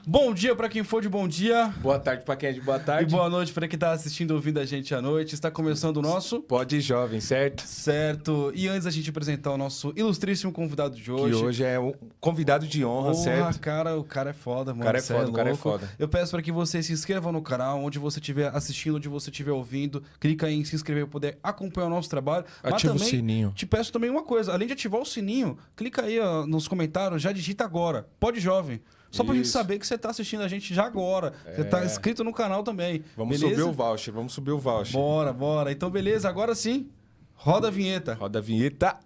Bom dia para quem for de bom dia. Boa tarde para quem é de boa tarde. E boa noite para quem tá assistindo ou ouvindo a gente à noite. Está começando o nosso... Pode Jovem, certo? Certo. E antes da gente apresentar o nosso ilustríssimo convidado de hoje... Que hoje é um convidado de honra, certo? Cara, o cara é foda, mano. O cara é foda. Eu peço para que você se inscreva no canal, onde você estiver assistindo, onde você estiver ouvindo. Clica aí em se inscrever para poder acompanhar o nosso trabalho. Ativa o sininho. Te peço também uma coisa. Além de ativar o sininho, clica aí ó, nos comentários, já digita agora. Pode Jovem. Só pra gente saber que você tá assistindo a gente já agora. Você tá inscrito no canal também. Vamos subir o voucher, Bora. Então, beleza. Agora sim, roda a vinheta. Roda a vinheta.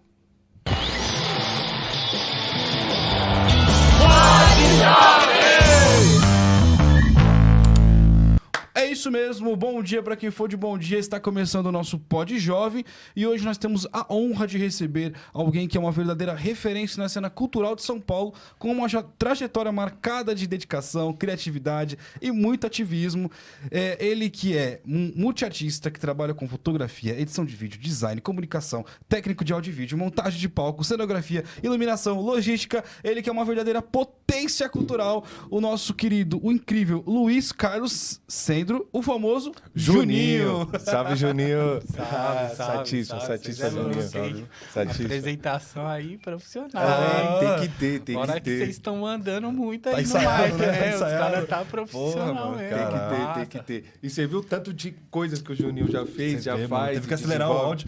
É isso mesmo, bom dia para quem for de bom dia, está começando o nosso Pod Jovem e hoje nós temos a honra de receber alguém que é uma verdadeira referência na cena cultural de São Paulo, com uma trajetória marcada de dedicação, criatividade e muito ativismo. Ele que é um multiartista que trabalha com fotografia, edição de vídeo, design, comunicação, técnico de áudio e vídeo, montagem de palco, cenografia, iluminação, logística, ele que é uma verdadeira potência cultural, o nosso querido, o incrível Luiz Carlos Sendro, o famoso Juninho. Salve, Juninho. Salve. Satíssimo, Juninho. Apresentação aí profissional. Tem que ter. Fora que vocês estão mandando muito aí no ensaiado, mic, né? né? Tá Os ensaiado. caras tá profissional Porra, mesmo. mano, Tem que ter. E você viu o tanto de coisas que o Juninho já fez, Você já vê, faz. mano, teve que acelerar o áudio.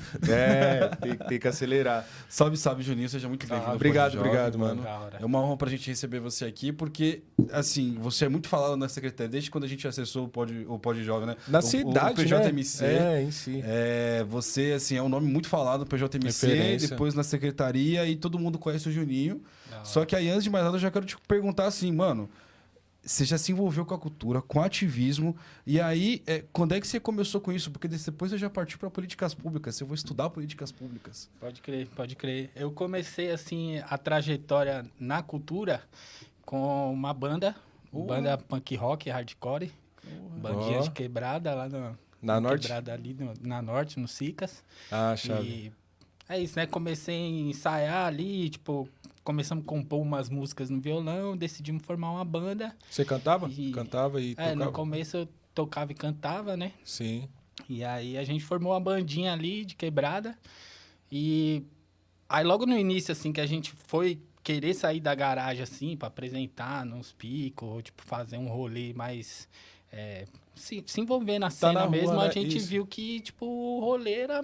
Tem que acelerar. Salve, Juninho, seja muito bem-vindo. ao Obrigado, Pod Jovem, mano. Da hora. É uma honra pra gente receber você aqui, porque, assim, você é muito falado na secretaria, desde quando a gente acessou o Pod Jovem, né? Na o cidade, PJMC. né? Em si. Você, assim, é um nome muito falado no PJMC, Referência. depois na secretaria, e todo mundo conhece o Juninho. Da Só hora. que aí, antes de mais nada, eu já quero te perguntar assim, mano, você já se envolveu com a cultura, com ativismo, e aí, quando é que você começou com isso? Porque depois você já partiu para políticas públicas, você foi estudar políticas públicas. Pode crer. Eu comecei, assim, a trajetória na cultura com uma banda punk rock, hardcore, bandinha de quebrada lá Na Norte? Quebrada ali na Norte, no Sicas. Ah, chave. E é isso, né? Comecei a ensaiar ali, tipo, começamos a compor umas músicas no violão, decidimos formar uma banda. Você cantava? E- Cantava e tocava? No começo eu tocava e cantava, né? Sim. E aí a gente formou uma bandinha ali de quebrada. E aí logo no início, assim, que a gente foi querer sair da garagem, assim, pra apresentar nos picos, ou, tipo, fazer um rolê mais... se envolver na cena na rua, mesmo, né? a gente Isso. viu que, tipo, o rolê era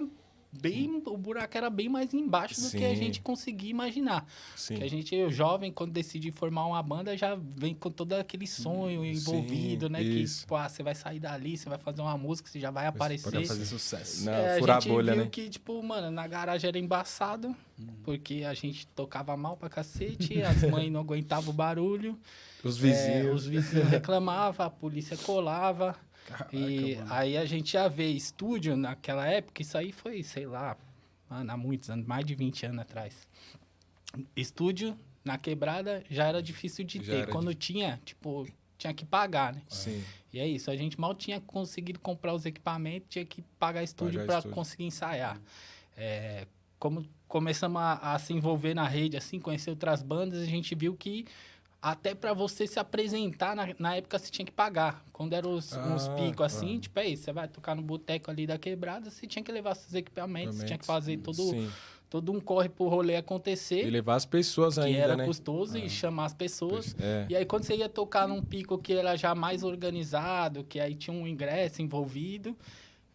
bem... O buraco era bem mais embaixo do que a Sim. gente conseguia imaginar. Sim. Que a gente, eu jovem, quando decidi formar uma banda, já vem com todo aquele sonho envolvido, né? isso. Que, tipo, você vai sair dali, você vai fazer uma música, você já vai aparecer. Para fazer sucesso. Não, A furar a gente bolha, viu né? que, tipo, mano, na garagem era embaçado, porque a gente tocava mal pra cacete, as mães não aguentavam o barulho, Os vizinhos. os vizinhos reclamavam, a polícia colava. E mano. aí a gente já vê estúdio naquela época, isso aí foi, sei lá, mano, há muitos anos, mais de 20 anos atrás. Estúdio na quebrada já era difícil de Já ter. era Quando tinha, tipo, tinha que pagar, né? Sim. E é isso, a gente mal tinha conseguido comprar os equipamentos, tinha que pagar estúdio Pagar para estúdio. conseguir ensaiar. Como começamos a se envolver na rede, assim, conhecer outras bandas, a gente viu que até para você se apresentar, na época você tinha que pagar. Quando eram uns picos assim, tipo, é isso, você vai tocar no boteco ali da quebrada, você tinha que levar seus equipamentos, você tinha que fazer Sim. todo um corre pro rolê E acontecer, levar as pessoas que ainda, era né? custoso, e chamar as pessoas. É. E aí, quando você ia tocar num pico que era já mais organizado, que aí tinha um ingresso envolvido,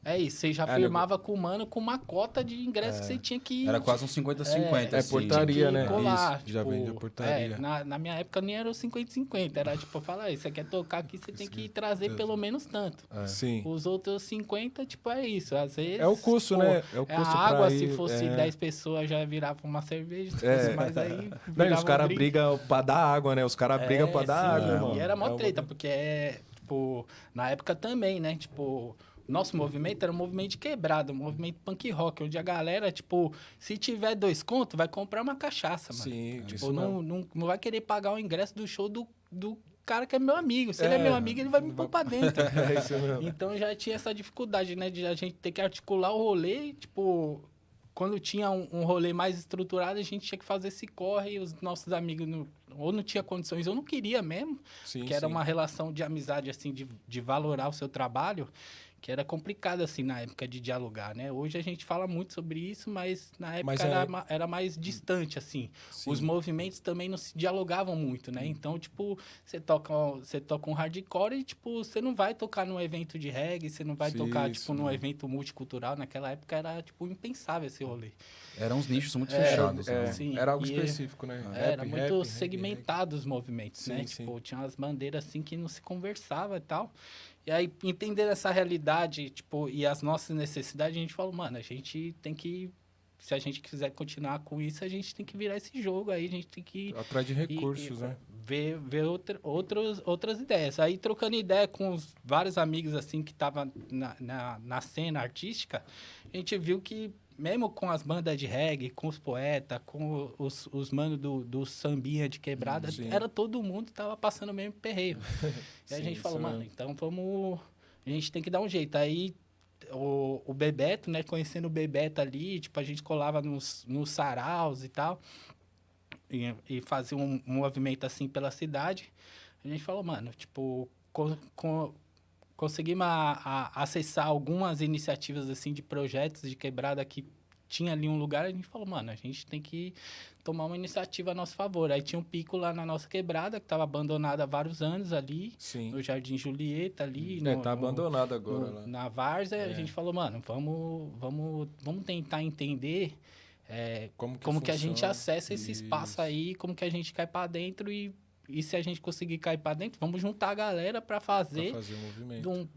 é isso, você já firmava com o mano com uma cota de ingresso que você tinha que... Era quase um 50-50. É assim. portaria, tinha né? que colar, Isso, já tipo, vende a portaria. na minha época nem era o 50-50, era tipo, falar, você quer tocar aqui, você tem que trazer pelo menos tanto. Sim. Os outros 50, tipo, é isso, às vezes... É o custo, pô, né? É o custo a pra água, ir, se fosse é. 10 pessoas, já virava uma cerveja, se É. fosse mais aí... Não, e virava os um caras drink. brigam pra dar água, né? Os caras brigam pra dar Sim, água, mano. E era mó É treta, porque tipo, na época também, né? Tipo, nosso movimento era um movimento de quebrada, um movimento punk rock, onde a galera, tipo, se tiver 2 contos, vai comprar uma cachaça, mano. Sim, Tipo, isso não vai querer pagar o ingresso do show do cara que é meu amigo. Se ele é meu amigo, ele vai me pôr pra dentro. É isso mesmo. Então já tinha essa dificuldade, né? De a gente ter que articular o rolê, tipo... quando tinha um rolê mais estruturado, a gente tinha que fazer esse corre, e os nossos amigos ou não tinha condições, ou não queria mesmo, Sim, que era sim. uma relação de amizade, assim, de valorar o seu trabalho, que era complicado, assim, na época de dialogar, né? Hoje a gente fala muito sobre isso, mas na época Mas era mais distante, assim. Sim. Os movimentos também não se dialogavam muito, né? Então, tipo, você toca um hardcore e, tipo, você não vai tocar num evento de reggae, você não vai tocar, tipo, num evento multicultural. Naquela época era, tipo, impensável esse rolê. Eram uns nichos muito fechados, né? Sim, Era algo e específico, né? era Rap, muito reggae, segmentado os movimentos, né? Sim, Tipo, sim. tinha umas bandeiras assim que não se conversava e tal. E aí, entender essa realidade, tipo, e as nossas necessidades, a gente falou, mano, a gente tem que, se a gente quiser continuar com isso, a gente tem que virar esse jogo aí, a gente tem que Atrás de recursos, e né? ver outras ideias. Aí, trocando ideia com vários amigos, assim, que estavam na cena artística, a gente viu que, mesmo com as bandas de reggae, com os poetas, com os manos do sambinha de quebrada, Sim. era todo mundo tava passando o mesmo perreio. E a Sim, gente falou, isso mano, mesmo. então vamos... A gente tem que dar um jeito. Aí o Bebeto, né? Conhecendo o Bebeto ali, tipo, a gente colava nos saraus e tal, e fazia um movimento assim pela cidade. A gente falou, mano, tipo, conseguimos acessar algumas iniciativas assim de projetos de quebrada que tinha ali um lugar, a gente falou, mano, a gente tem que tomar uma iniciativa a nosso favor. Aí tinha um pico lá na nossa quebrada, que estava abandonado há vários anos ali, Sim. no Jardim Julieta ali. Tá abandonado agora lá. Na Várzea, a gente falou, mano, vamos tentar entender como que a gente funciona. acessa esse espaço Isso. aí, como que a gente cai para dentro e se a gente conseguir cair para dentro, vamos juntar a galera para fazer, Pra fazer o movimento.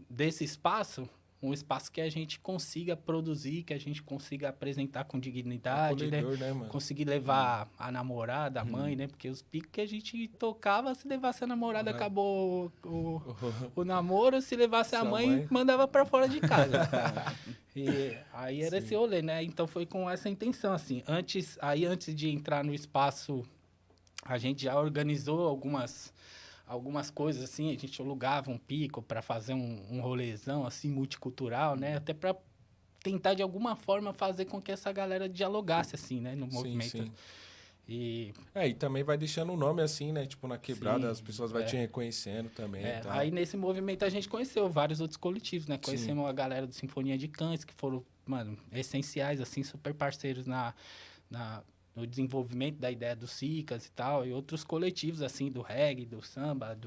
desse espaço um espaço que a gente consiga produzir, que a gente consiga apresentar com dignidade, né? Acolhedor, né, mano? Conseguir levar a namorada, a mãe, né? Porque os picos que a gente tocava, se levasse a namorada, acabou o namoro. Se levasse a Sua mãe, mãe. mandava pra fora de casa. E aí era esse rolê, né? Então foi com essa intenção, assim. Antes de entrar no espaço, a gente já organizou algumas coisas, assim. A gente alugava um pico para fazer um rolezão, assim, multicultural, né? Até para tentar, de alguma forma, fazer com que essa galera dialogasse, assim, né? No movimento. Sim. E E também vai deixando o nome assim, né? Tipo, na quebrada, Sim, as pessoas vão te reconhecendo também e tal. aí nesse movimento a gente conheceu vários outros coletivos, né? Sim. Conhecemos a galera do Sinfonia de Cães, que foram, mano, essenciais, assim, super parceiros no desenvolvimento da ideia do Cicas e tal, e outros coletivos, assim, do reggae, do samba,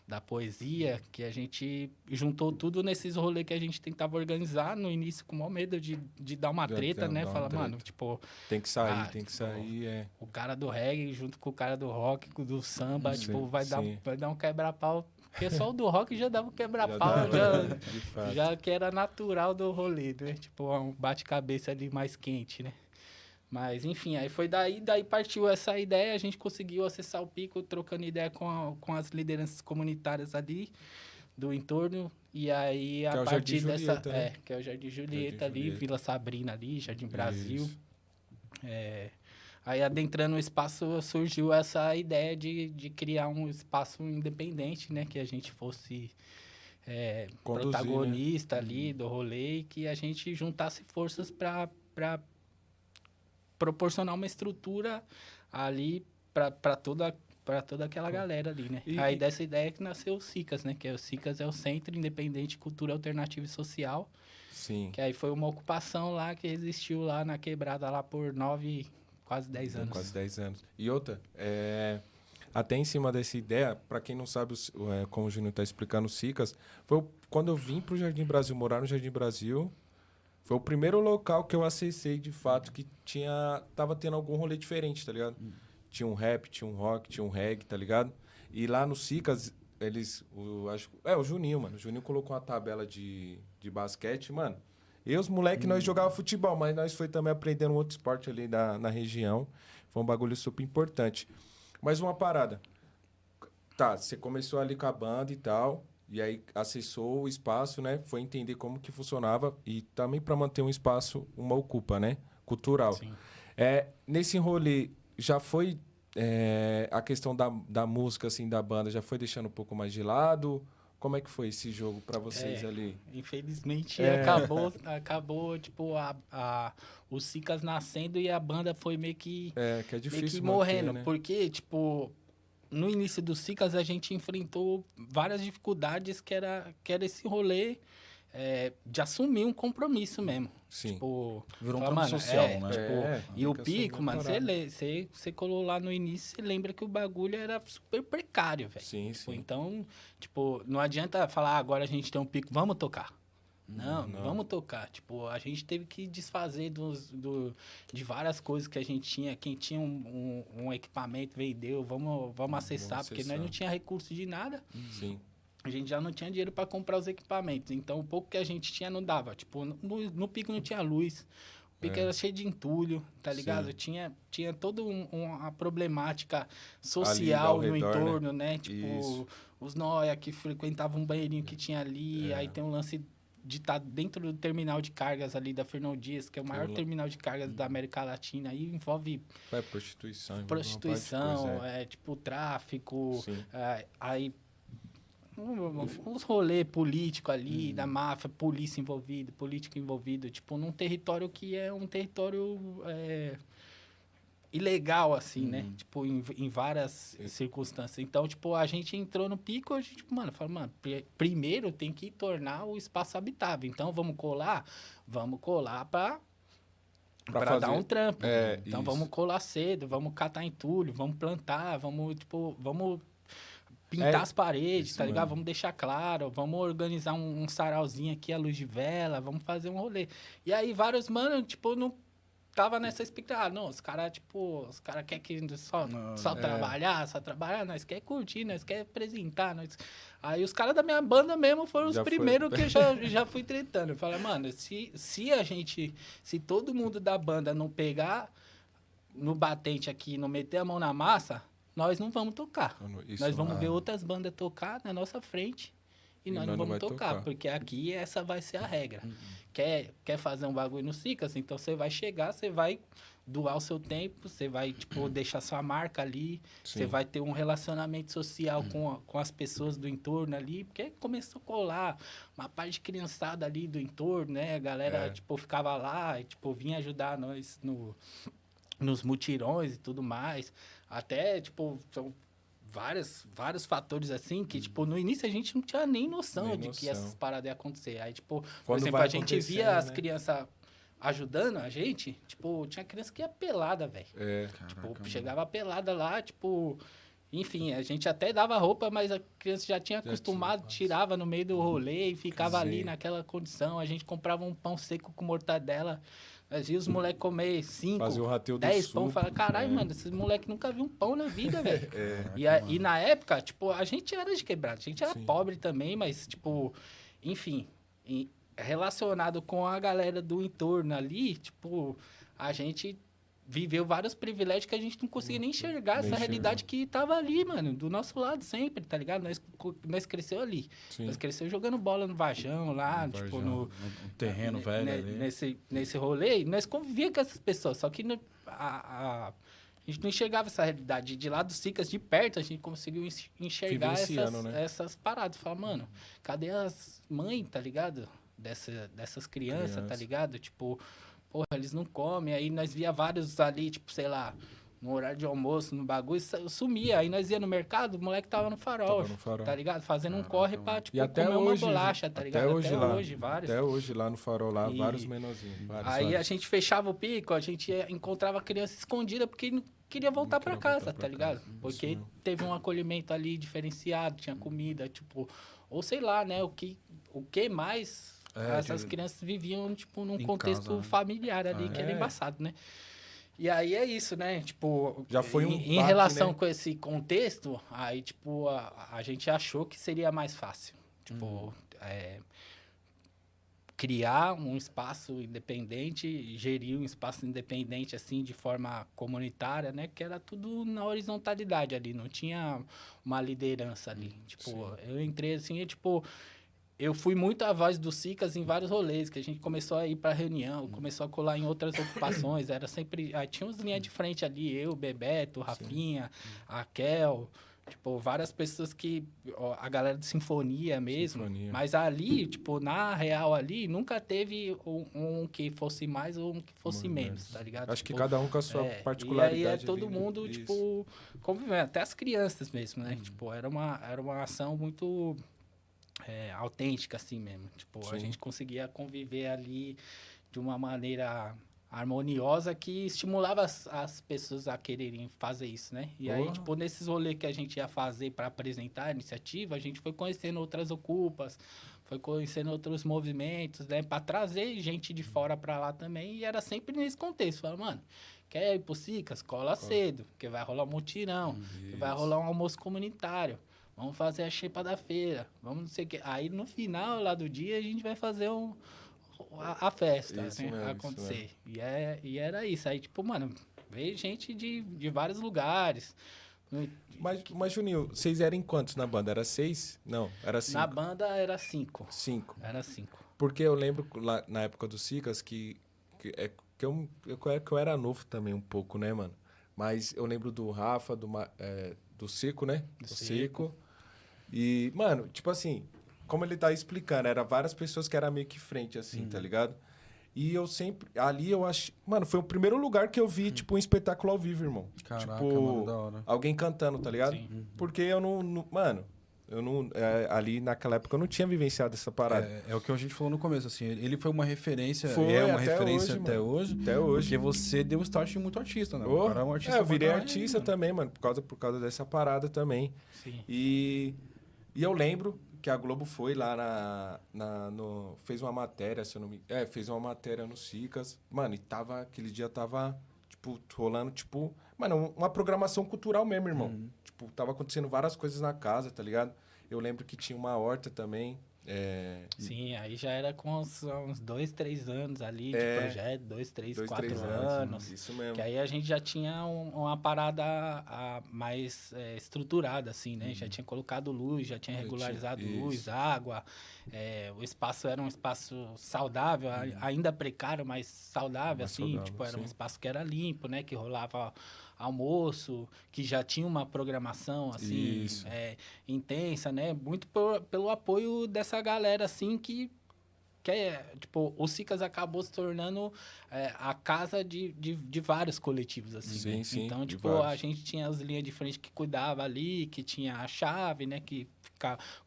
da poesia, que a gente juntou tudo nesses rolês que a gente tentava organizar no início com o maior medo de dar uma treta, né? dar uma Falar, treta. mano, tipo... Tem que sair, O cara do reggae junto com o cara do rock, do samba, Sim, tipo, vai sim. dar um quebra-pau. Porque só o do rock já dava um quebra-pau, De fato. já que era natural do rolê, né? Tipo, um bate-cabeça ali mais quente, né? Mas, enfim, aí foi daí partiu essa ideia, a gente conseguiu acessar o pico, trocando ideia com as lideranças comunitárias ali do entorno. E aí, Que é a o partir Jardim dessa... Julieta, né? que é o Jardim Julieta ali, Julieta. Vila Sabrina ali, Jardim Brasil. Isso. Aí, adentrando o espaço, surgiu essa ideia de criar um espaço independente, né? Que a gente fosse Conduzir, protagonista ali do rolê e que a gente juntasse forças para proporcionar uma estrutura ali para toda aquela galera ali, né? Aí, dessa ideia que nasceu o CICAS, né? Que o CICAS é o Centro Independente de Cultura Alternativa e Social. Sim. Que aí foi uma ocupação lá que existiu lá na quebrada lá por quase 10 anos. Quase 10 anos. E outra, até em cima dessa ideia, para quem não sabe, como o Júnior está explicando, o Cicas, quando eu vim pro Jardim Brasil, morar no Jardim Brasil, foi o primeiro local que eu acessei, de fato, que tava tendo algum rolê diferente, tá ligado? Tinha um rap, tinha um rock, tinha um reggae, tá ligado? E lá no Cicas, o Juninho, mano. O Juninho colocou uma tabela de basquete, mano. E os moleques, nós jogávamos futebol, mas nós foi também aprendendo um outro esporte ali na região. Foi um bagulho super importante. Mas uma parada. Tá, você começou ali com a banda e tal, e aí acessou o espaço, né? Foi entender como que funcionava e também para manter um espaço, uma ocupa, né? Cultural. Sim. Nesse rolê, já foi a questão da música, assim, da banda, já foi deixando um pouco mais de lado? Como é que foi esse jogo pra vocês ali? Infelizmente, acabou, tipo, o Sicas nascendo e a banda foi meio que Que é meio difícil que manter, morrendo. né? Porque, tipo, no início do Sicas a gente enfrentou várias dificuldades que era esse rolê de assumir um compromisso mesmo. Sim. Tipo, Virou um falar, campo mano, social, né? e tem o que assumir pico, a mano, parada. você colou lá no início, você lembra que o bagulho era super precário, velho. Sim, Tipo, sim. então, tipo, não adianta falar, agora a gente tem um pico, vamos tocar. Não, vamos tocar. Tipo, a gente teve que desfazer de várias coisas que a gente tinha. Quem tinha um equipamento vendeu, vamos acessar, porque nós não tinha recurso de nada. Sim. A gente já não tinha dinheiro para comprar os equipamentos. Então, o pouco que a gente tinha não dava. Tipo, no pico não tinha luz. O pico era cheio de entulho, tá ligado? Tinha toda uma problemática social Ali no ao redor, entorno, né? Tipo, Isso. os nóia que frequentavam um banheirinho que tinha ali. Aí tem um lance de estar dentro do terminal de cargas ali da Fernão Dias, que é o maior terminal de cargas da América Latina. Aí envolve Prostituição. envolve uma parte de prostituição, coisa, tipo, tráfico. Sim. Aí uns rolê político ali, da máfia, polícia envolvida, político envolvido, tipo, num território que é um território ilegal, assim, né? Tipo, em várias circunstâncias. Então, tipo, a gente entrou no pico, a gente, tipo, mano, falou, mano, primeiro tem que tornar o espaço habitável. Então, vamos colar pra Pra dar fazer- um trampo. Então, isso. vamos colar cedo, vamos catar entulho, vamos plantar, vamos pintar as paredes, isso tá ligado? mesmo. Vamos deixar claro, vamos organizar um sarauzinho aqui, a luz de vela, vamos fazer um rolê. E aí, vários, mano, tipo, não tava nessa expectativa. Não, os caras querem que só trabalhar, nós quer curtir, nós quer apresentar. Aí os caras da minha banda mesmo foram os Já foi. primeiros que eu já fui tretando. Eu falei, mano, se todo mundo da banda não pegar no batente aqui, não meter a mão na massa, nós não vamos tocar. Isso, Nós vamos ver outras bandas tocar na nossa frente e nós não vamos vai tocar, tocar. porque aqui essa vai ser a regra. Quer fazer um bagulho no Sicas? Então você vai chegar, você vai doar o seu tempo, você vai, tipo, deixar sua marca ali, você Sim. vai ter um relacionamento social com as pessoas do entorno ali, porque começou a colar uma parte de criançada ali do entorno, né? A galera, tipo, ficava lá e, tipo, vinha ajudar nós nos mutirões e tudo mais. Até, tipo, são vários fatores assim que, tipo, no início a gente não tinha nem noção de que essas paradas iam acontecer. Aí, tipo, por Quando exemplo, vai a gente via acontecendo, as né? crianças ajudando a gente, tipo, tinha criança que ia pelada, velho. Tipo, chegava pelada lá, tipo... Enfim, a gente até dava roupa, mas a criança já tinha acostumado, tirava no meio do rolê e ficava ali Sim. naquela condição. A gente comprava um pão seco com mortadela. Nós via os moleques comer 5, Fazia o rateio do 10 pão. sul. Falava, caralho, mano, esses moleques nunca viram um pão na vida, velho. E na época, tipo, a gente era de quebrado. A gente era pobre também, mas, tipo, enfim, relacionado com a galera do entorno ali, tipo, a gente viveu vários privilégios que a gente não conseguia nem enxergar essa realidade que tava ali, mano, do nosso lado sempre, tá ligado? Nós cresceu ali. Sim. Nós cresceu jogando bola no Vajão lá, tipo, no terreno velho ali. nesse rolê, e nós convivíamos com essas pessoas, só que a gente não enxergava essa realidade. De lá do Sicas, de perto, a gente conseguiu enxergar Vivenciando, né? essas paradas. Falar, mano, cadê as mães, tá ligado? Dessas crianças, tá ligado? Tipo, porra, eles não comem. Aí nós via vários ali, tipo, sei lá, no horário de almoço, no bagulho, sumia. Aí nós ia no mercado, o moleque tava no farol, Tava no farol. tá ligado? Fazendo um corre pra, tipo, E até comer hoje, uma bolacha, tá ligado? Vários. Até hoje lá no farol, lá, E- vários menorzinhos. Aí a gente fechava o pico, a gente encontrava a criança escondida porque não queria voltar pra casa, tá ligado? Porque mesmo. teve um acolhimento ali diferenciado, tinha comida, tipo... Ou sei lá, né? O que mais essas crianças viviam, tipo, num em contexto casa, né? familiar ali, que era embaçado, né? E aí é isso, né? Tipo, Já foi um em baque, relação né? com esse contexto, aí, tipo, a gente achou que seria mais fácil. Tipo, criar um espaço independente, gerir um espaço independente, assim, de forma comunitária, né? Que era tudo na horizontalidade ali, não tinha uma liderança ali. Tipo, eu entrei assim, e, tipo... Eu fui muito a voz do Sicas em vários rolês, que a gente começou a ir pra reunião, começou a colar em outras ocupações, era sempre... Aí tinha uns linhas de frente ali, eu, Bebeto, Rafinha, a Kel, Tipo, várias pessoas que... Ó, a galera de sinfonia mesmo. Sinfonia. Mas ali, tipo, na real ali, nunca teve um que fosse mais ou um que fosse menos, tá ligado? Acho tipo, que cada um com a sua particularidade. E aí todo ali, né? mundo, Isso. tipo, convivendo. Até as crianças mesmo, né? Tipo, era uma ação muito autêntica, assim mesmo. Tipo, a Sim. gente conseguia conviver ali de uma maneira harmoniosa que estimulava as pessoas a quererem fazer isso, né? E aí, Porra. tipo, nesses rolês que a gente ia fazer para apresentar a iniciativa, a gente foi conhecendo outras ocupas, foi conhecendo outros movimentos, né? Para trazer gente de fora para lá também. E era sempre nesse contexto. Falava, mano, quer ir pro Cicas? Cola cedo, porque vai rolar um mutirão, que vai rolar um almoço comunitário. Vamos fazer a xepa da feira, vamos não sei o quê. Aí, no final lá do dia, a gente vai fazer a festa, Isso né? mesmo, Acontecer. E era isso. Aí, tipo, mano, veio gente de vários lugares. Mas, Juninho, vocês eram quantos na banda? Era 6? Não, era 5. Na banda era 5. 5. Era 5. Porque eu lembro lá na época do Cicas que eu era novo também um pouco, né, mano? Mas eu lembro do Rafa, do Seco, né? Do Seco. E, mano, tipo assim, como ele tá explicando, era várias pessoas que eram meio que frente, assim, tá ligado? E eu sempre... Ali eu acho... Mano, foi o primeiro lugar que eu vi, tipo, um espetáculo ao vivo, irmão. Caraca, tipo, mano, da hora. alguém cantando, tá ligado? Sim. Porque eu não... Mano, eu não... ali naquela época eu não tinha vivenciado essa parada. É o que a gente falou no começo, assim, ele foi uma referência, Foi, é uma até referência hoje, até mano. hoje. Até hoje. Porque você deu start em muito artista, né? Oh, O cara é um artista eu virei pra caralho, artista mano. também, mano, por causa dessa parada também. Sim. E eu lembro que a Globo foi lá fez uma matéria, se eu não me... fez uma matéria no Cicas. Mano, e aquele dia tava, tipo, rolando, tipo... Mano, uma programação cultural mesmo, irmão. Tipo, tava acontecendo várias coisas na casa, tá ligado? Eu lembro que tinha uma horta também. Sim, aí já era com uns 2, 3 anos ali de projeto, 2, 3, 4 anos. Isso mesmo. Que aí a gente já tinha uma parada mais estruturada, assim, né? Já tinha colocado luz, já tinha regularizado luz, isso. água. O espaço era um espaço saudável, ainda precário, mas saudável, Mais assim. saudável, Tipo, era um sim. espaço que era limpo, né? Que rolava almoço, que já tinha uma programação, assim, Isso. intensa, né? Muito pelo apoio dessa galera, assim, que tipo, o Cicas acabou se tornando a casa de vários coletivos, assim. Sim, né? sim, Então, de tipo, vários. a gente tinha as linhas de frente que cuidava ali, que tinha a chave, né? Que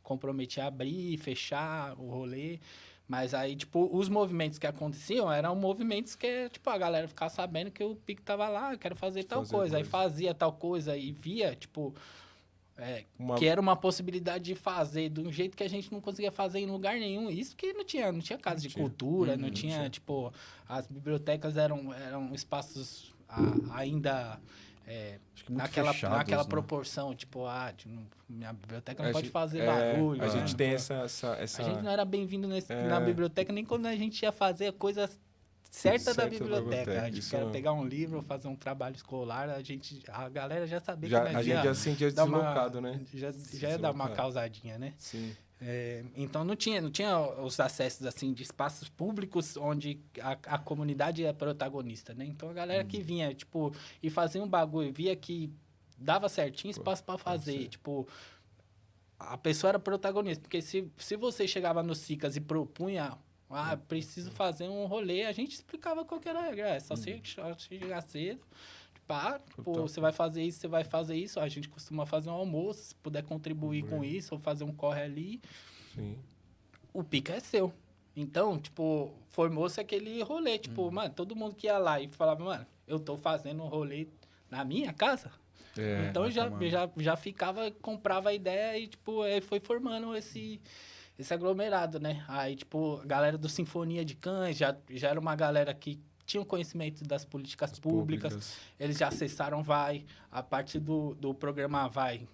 comprometia a abrir, fechar o rolê. Mas aí, tipo, os movimentos que aconteciam eram movimentos que, tipo, a galera ficava sabendo que o Pique tava lá, quero fazer tal coisa. Aí fazia tal coisa e via, tipo... que era uma possibilidade de fazer de um jeito que a gente não conseguia fazer em lugar nenhum. Isso que não tinha casa de cultura, não tinha, tipo... As bibliotecas eram espaços ainda... Acho que muito naquela fechados, né? proporção, tipo, minha biblioteca não A pode gente- fazer barulho. A gente né? tem essa... A gente não era bem-vindo na biblioteca nem quando a gente ia fazer a coisa certa da biblioteca. A gente isso queria mesmo. pegar um livro, fazer um trabalho escolar, a galera já sabia que A nós gente ia já se sentia dar uma- deslocado, né? Já ia dar uma Deslocado. causadinha, né? Sim. Então não tinha os acessos assim de espaços públicos onde a comunidade é protagonista, né? Então a galera que vinha, tipo, e fazia um bagulho, via que dava certinho espaço para fazer, tipo, a pessoa era protagonista, porque se você chegava no Cicas e propunha, preciso fazer um rolê, a gente explicava qual que era a regra, é só você chegar cedo. Tipo, você vai fazer isso, a gente costuma fazer um almoço, se puder contribuir com isso, ou fazer um corre ali, Sim. o pica é seu. Então, tipo, formou-se aquele rolê, tipo, mano, todo mundo que ia lá e falava, mano, eu tô fazendo um rolê na minha casa. Então, já ficava, comprava a ideia e, tipo, foi formando esse aglomerado, né? Aí, tipo, a galera do Sinfonia de Cães já era uma galera que tinham conhecimento das políticas públicas. Eles já acessaram Vai, a partir do programa Vai,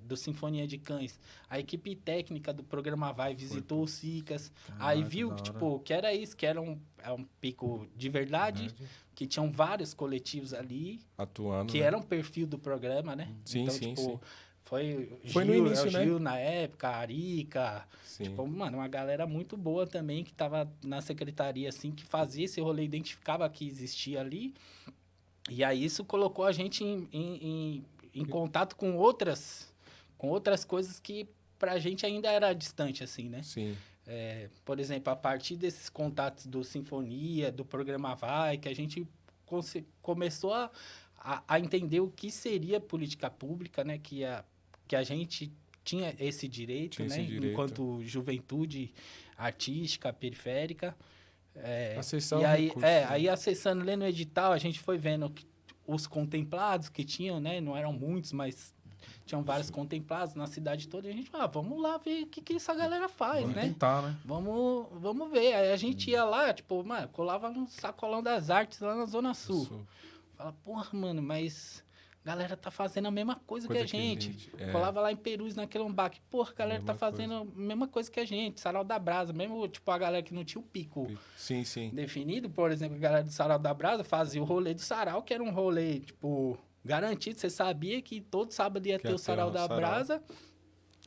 do Sinfonia de Cães. A equipe técnica do programa Vai visitou o Cicas. Aí viu que, tipo, que era isso, que era um pico de verdade, que tinham vários coletivos ali, Atuando, que né? era um perfil do programa, né? Sim, então, sim, tipo, sim. Foi no início, né? Gil na época, a Arica. Sim. Tipo, mano, uma galera muito boa também que tava na secretaria, assim, que fazia esse rolê, identificava que existia ali. E aí isso colocou a gente em contato com outras com outras coisas que pra gente ainda era distante, assim, né? Sim. Por exemplo, a partir desses contatos do Sinfonia, do programa Vai, que a gente começou a entender o que seria política pública, né? Que a gente tinha esse direito, né? Enquanto juventude artística, periférica. Acessar e o aí, recurso, né? aí acessando, lendo o edital, a gente foi vendo que os contemplados que tinham, né? Não eram muitos, mas tinham vários contemplados na cidade toda. E a gente vamos lá ver o que essa galera faz, Vamos né? tentar, né? Vamos ver. Aí a gente ia lá, tipo, mano, colava no Sacolão das Artes lá na Zona Sul. Fala, porra, mano, mas a galera tá fazendo a mesma coisa que a gente. Colava lá em Perus, na Quelombac. Porra, a galera tá fazendo a mesma coisa que a gente. Sarau da Brasa, mesmo, tipo, a galera que não tinha o pico Sim, sim. definido. Por exemplo, a galera do Sarau da Brasa fazia o rolê do Sarau, que era um rolê, tipo, garantido. Você sabia que todo sábado ia ter o Sarau da Brasa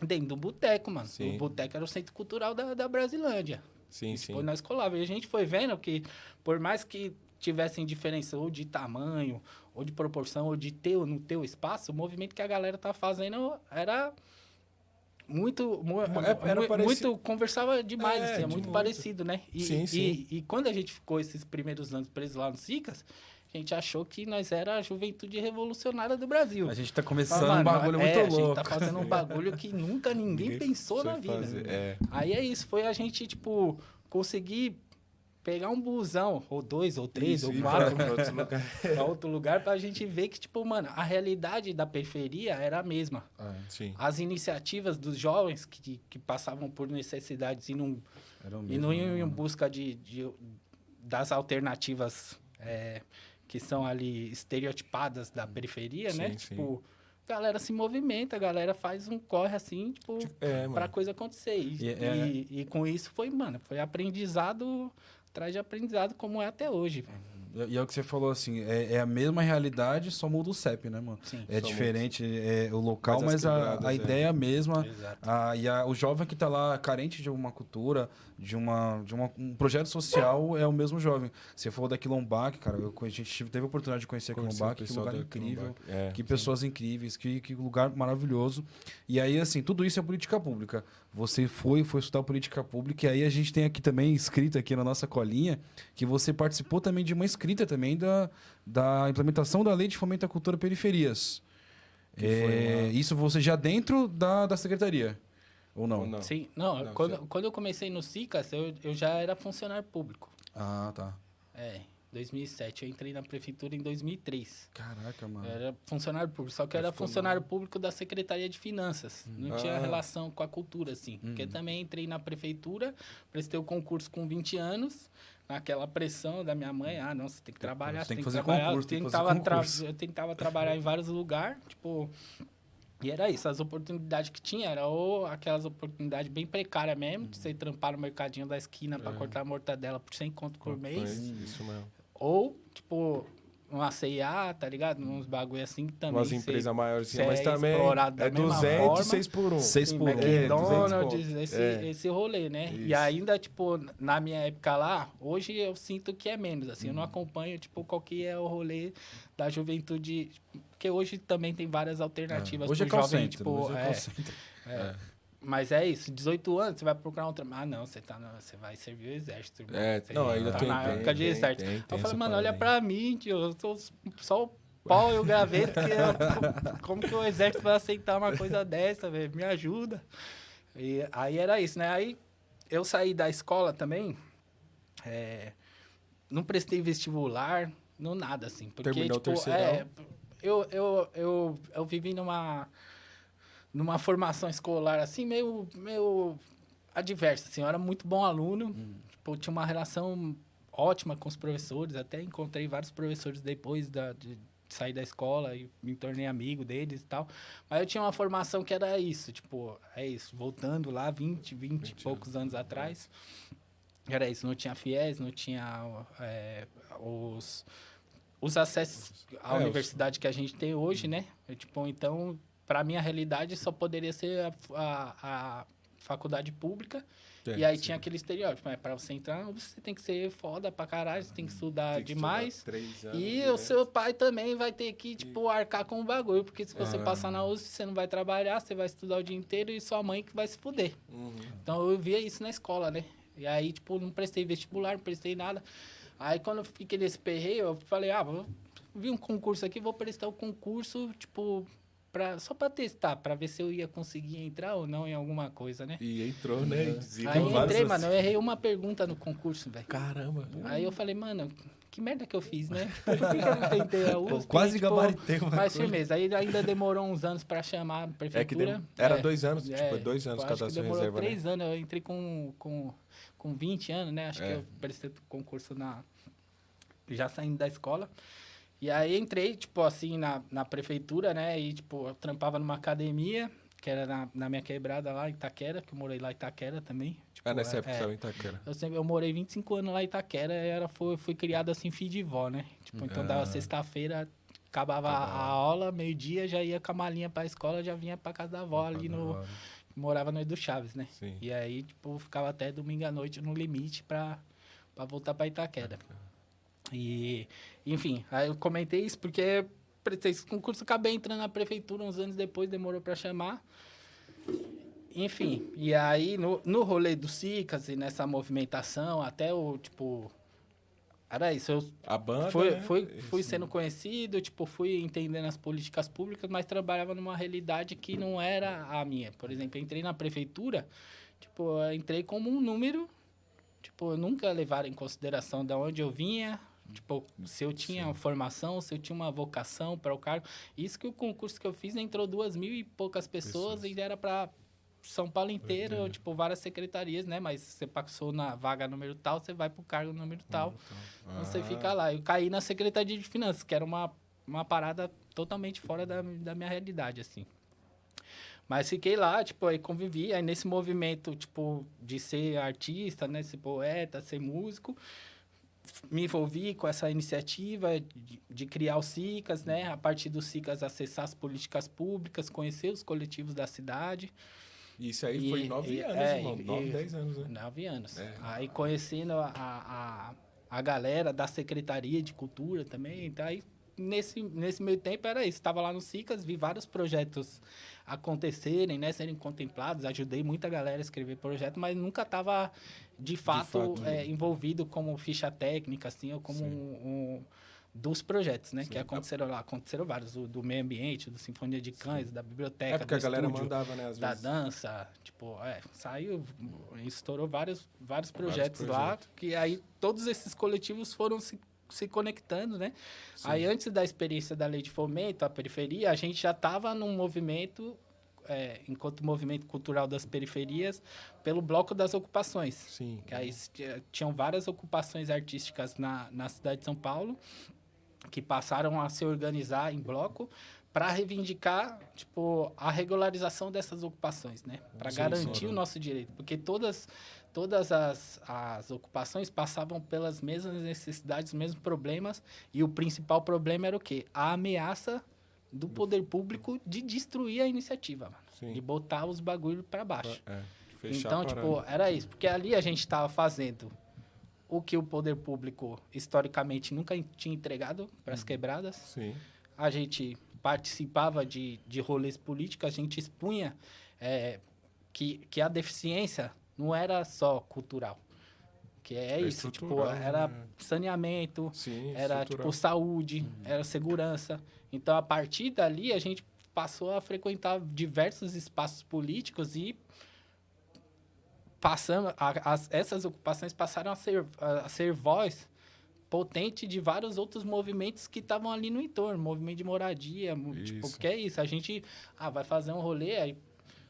dentro do boteco, mano. Sim. O boteco era o centro cultural da Brasilândia. Sim, sim. Depois nós colava. E a gente foi vendo que, por mais que tivessem diferença ou de tamanho, ou de proporção, ou de ter ou não ter o espaço, o movimento que a galera tava fazendo era muito conversava demais, assim, muito muito parecido, né? Sim, sim. E quando a gente ficou esses primeiros anos presos lá no Cicas, a gente achou que nós era a juventude revolucionária do Brasil. A gente tá começando um bagulho muito louco. A gente tá fazendo um bagulho que nunca ninguém pensou na vida. Aí é isso, foi a gente, tipo, conseguir pegar um busão, ou 2, ou 3, ou 4, pra outro lugar, pra gente ver que, tipo, mano, a realidade da periferia era a mesma. Sim. As iniciativas dos jovens que passavam por necessidades e não iam em busca das alternativas que são ali estereotipadas da periferia, né? Sim. Tipo, a galera se movimenta, a galera faz um corre assim, tipo, pra coisa acontecer. E com isso foi aprendizado atrás de aprendizado, como é até hoje, velho. E é o que você falou, assim, é a mesma realidade, só muda o CEP, né, mano? Sim. É diferente o local, mas a ideia é a mesma. Exato. O jovem que tá lá carente de uma cultura, de um projeto social, é o mesmo jovem. Você falou da Quilombac, cara, a gente teve a oportunidade de conhecer a Quilombac, que lugar incrível, que pessoas incríveis, que lugar maravilhoso. E aí, assim, tudo isso é política pública. Você foi estudar política pública, e aí a gente tem aqui também, escrito aqui na nossa colinha, que você participou também de uma escrita também da implementação da Lei de Fomento à Cultura Periferias. Isso você já dentro da secretaria, ou não? Sim, não quando eu comecei no CICAS, eu já era funcionário público. Ah, tá. 2007. Eu entrei na prefeitura em 2003. Caraca, mano. Eu era funcionário público, só que eu era funcionário público da Secretaria de Finanças. Não tinha relação com a cultura, assim. Porque também entrei na prefeitura, prestei o concurso com 20 anos, naquela pressão da minha mãe. Não, você tem que trabalhar, você tem que fazer trabalhar. Concurso, eu tentava trabalhar em vários lugares, tipo... E era isso, as oportunidades que tinha, era ou aquelas oportunidades bem precárias mesmo, de você trampar no mercadinho da esquina para cortar a mortadela por 100 conto por mês. Isso mesmo. Ou, tipo, uma C&A, tá ligado? Uns bagulho assim que também... Umas empresas maiores, mas também é 200, 6 por 1. 6 por 1. McDonald's, esse rolê, né? Isso. E ainda, tipo, na minha época lá, hoje eu sinto que é menos, assim. Eu não acompanho, tipo, qual que é o rolê da juventude... Porque hoje também tem várias alternativas hoje pro jovem, centro, tipo... Mas é isso, 18 anos, você vai procurar outra... não, você vai servir o exército. Não, ainda tá tem... na época de exército. Eu falei, mano, olha pra mim, tio, eu sou só o pau e o graveto, como que o exército vai aceitar uma coisa dessa, velho? Me ajuda. E aí era isso, né? Aí eu saí da escola também, não prestei vestibular, não nada, assim. Porque, terminou tipo, o terceirão? Eu vivi numa formação escolar, assim, meio adversa, assim. Eu era muito bom aluno, tipo, tinha uma relação ótima com os professores, até encontrei vários professores depois de sair da escola e me tornei amigo deles e tal. Mas eu tinha uma formação que era isso, tipo, voltando lá 20 e poucos anos atrás, era isso, não tinha FIES, não tinha os acessos à universidade que a gente tem hoje, né? Tipo, então... Para mim, a realidade só poderia ser a faculdade pública. É, E aí sim. tinha aquele estereótipo, né? Pra você entrar, você tem que ser foda pra caralho, você tem que estudar Tem que demais. estudar 3 anos E direto. o seu pai também vai ter que, tipo, arcar com o bagulho. Porque se você passar na USP, você não vai trabalhar, você vai estudar o dia inteiro e sua mãe que vai se fuder. Uhum. Então eu via isso na escola, né? E aí, tipo, não prestei vestibular, não prestei nada. Aí quando eu fiquei nesse perreio, eu falei, vi um concurso aqui, vou prestar o concurso, tipo, só pra testar, pra ver se eu ia conseguir entrar ou não em alguma coisa, né? E entrou, né? Aí eu entrei, mano, eu errei uma pergunta no concurso, velho. Caramba. Aí eu falei, mano, que merda que eu fiz, né? Tipo, por que eu não tentei a USP? Quase tipo, gabaritei uma mas coisa. firmeza. Aí ainda demorou uns anos pra chamar a prefeitura. Era 2 anos, tipo, 2 anos eu acho que cadastro demorou reserva, 3 né? anos. Eu entrei com 20 anos, né? Acho que eu prestei concurso já saindo da escola. E aí entrei, tipo, assim, na prefeitura, né? E, tipo, eu trampava numa academia, que era na minha quebrada lá, em Itaquera, que eu morei lá em Itaquera também. Tipo, Nessa época estava em Itaquera. Eu morei 25 anos lá em Itaquera e fui criado assim, filho de vó, né? Tipo, então dava sexta-feira, acabava a aula, meio-dia, já ia com a malinha pra escola, já vinha pra casa da avó ali morava no Edu Chaves, né? Sim. E aí, tipo, ficava até domingo à noite no limite pra voltar pra Itaquera. E, enfim, aí eu comentei isso porque prestei esse concurso, acabei entrando na prefeitura uns anos depois, demorou pra chamar. Enfim, e aí no rolê do Cicas e nessa movimentação, até o, tipo... Era isso, A banda, né? fui sendo conhecido, tipo, fui entendendo as políticas públicas, mas trabalhava numa realidade que não era a minha. Por exemplo, eu entrei na prefeitura, tipo, eu entrei como um número, tipo, nunca levaram em consideração de onde eu vinha, tipo, se eu tinha formação, se eu tinha uma vocação para o cargo. Isso que o concurso que eu fiz entrou 2.000 e poucas pessoas e era para São Paulo inteiro, tipo, várias secretarias, né? Mas você passou na vaga número tal, você vai pro cargo número tal. Então você fica lá. Eu caí na Secretaria de Finanças, que era uma parada totalmente fora da minha realidade, assim. Mas fiquei lá, tipo, aí convivi. Aí nesse movimento, tipo, de ser artista, né? Ser poeta, ser músico, me envolvi com essa iniciativa de criar o Cicas, né? A partir do Cicas, acessar as políticas públicas, conhecer os coletivos da cidade. Isso aí foi 9 anos, irmão. 9, 10 anos, né? 9 anos. Aí conhecendo a galera da Secretaria de Cultura também. Então, aí, nesse meio tempo, era isso. Estava lá no Cicas, vi vários projetos acontecerem, né? Serem contemplados. Ajudei muita galera a escrever projeto, mas nunca estava, de fato envolvido como ficha técnica, assim, ou como dos projetos, né? Sim. Que aconteceram lá. Aconteceram vários. Do meio ambiente, do Sinfonia de Cães, da biblioteca, porque do a galera estúdio, mandava, né? Às da vezes. dança. Tipo, saiu, estourou vários projetos lá. Que aí todos esses coletivos foram se conectando, né? Sim. Aí antes da experiência da Lei de Fomento, a periferia, a gente já estava num movimento... enquanto movimento cultural das periferias, pelo Bloco das Ocupações. Sim. Que aí tinham várias ocupações artísticas na cidade de São Paulo, que passaram a se organizar em bloco para reivindicar, tipo, a regularização dessas ocupações, né? Para garantir o nosso direito. Porque todas as ocupações passavam pelas mesmas necessidades, os mesmos problemas, e o principal problema era o quê? A ameaça do poder público de destruir a iniciativa, mano. Sim. De botar os bagulhos para baixo. Fechar então, tipo, era isso. Porque ali a gente estava fazendo o que o poder público, historicamente, nunca tinha entregado para as quebradas. Sim. A gente participava de rolês políticos, a gente expunha que a deficiência não era só cultural. Que isso, tipo, era saneamento, era, tipo, saúde, era segurança. Então, a partir dali, a gente passou a frequentar diversos espaços políticos e essas ocupações passaram a ser voz potente de vários outros movimentos que estavam ali no entorno. Movimento de moradia, tipo, porque é isso. A gente vai fazer um rolê, aí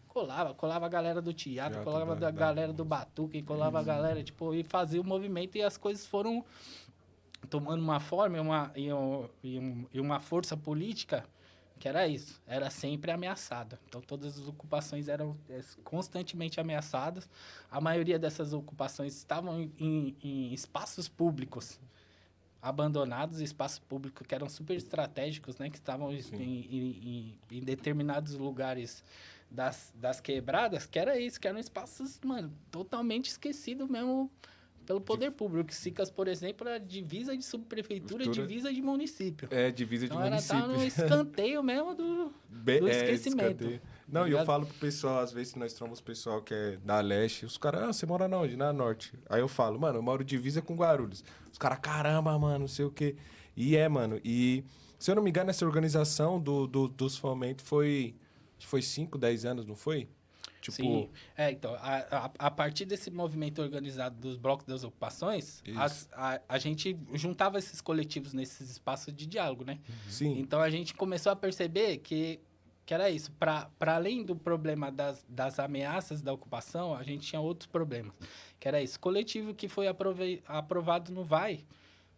colava a galera do teatro, colava a galera do batuque, colava a galera, tipo, e fazia o movimento, e as coisas foram tomando uma forma e uma força política que era isso, era sempre ameaçada. Então, todas as ocupações eram constantemente ameaçadas. A maioria dessas ocupações estavam em espaços públicos abandonados, espaços públicos que eram super estratégicos, né? Que estavam em determinados lugares das quebradas, que era isso, que eram espaços, mano, totalmente esquecidos mesmo pelo poder público. Sicas, por exemplo, era divisa de subprefeitura e divisa de município. Divisa de então, município. Era no escanteio mesmo do esquecimento. Escanteio. Não, e eu falo pro pessoal, às vezes nós trombamos o pessoal que é da leste, os caras, você mora na onde? Na norte. Aí eu falo, mano, eu moro divisa com Guarulhos. Os caras, caramba, mano, não sei o quê. E mano, e se eu não me engano, essa organização dos fomentos foi 5, 10 anos, não foi? Tipo... Sim, então, a partir desse movimento organizado dos blocos das ocupações, a gente juntava esses coletivos nesses espaços de diálogo, né? Sim. Então, a gente começou a perceber que era isso. Para além do problema das ameaças da ocupação, a gente tinha outros problemas. Que era isso. Coletivo que foi aprovado no VAI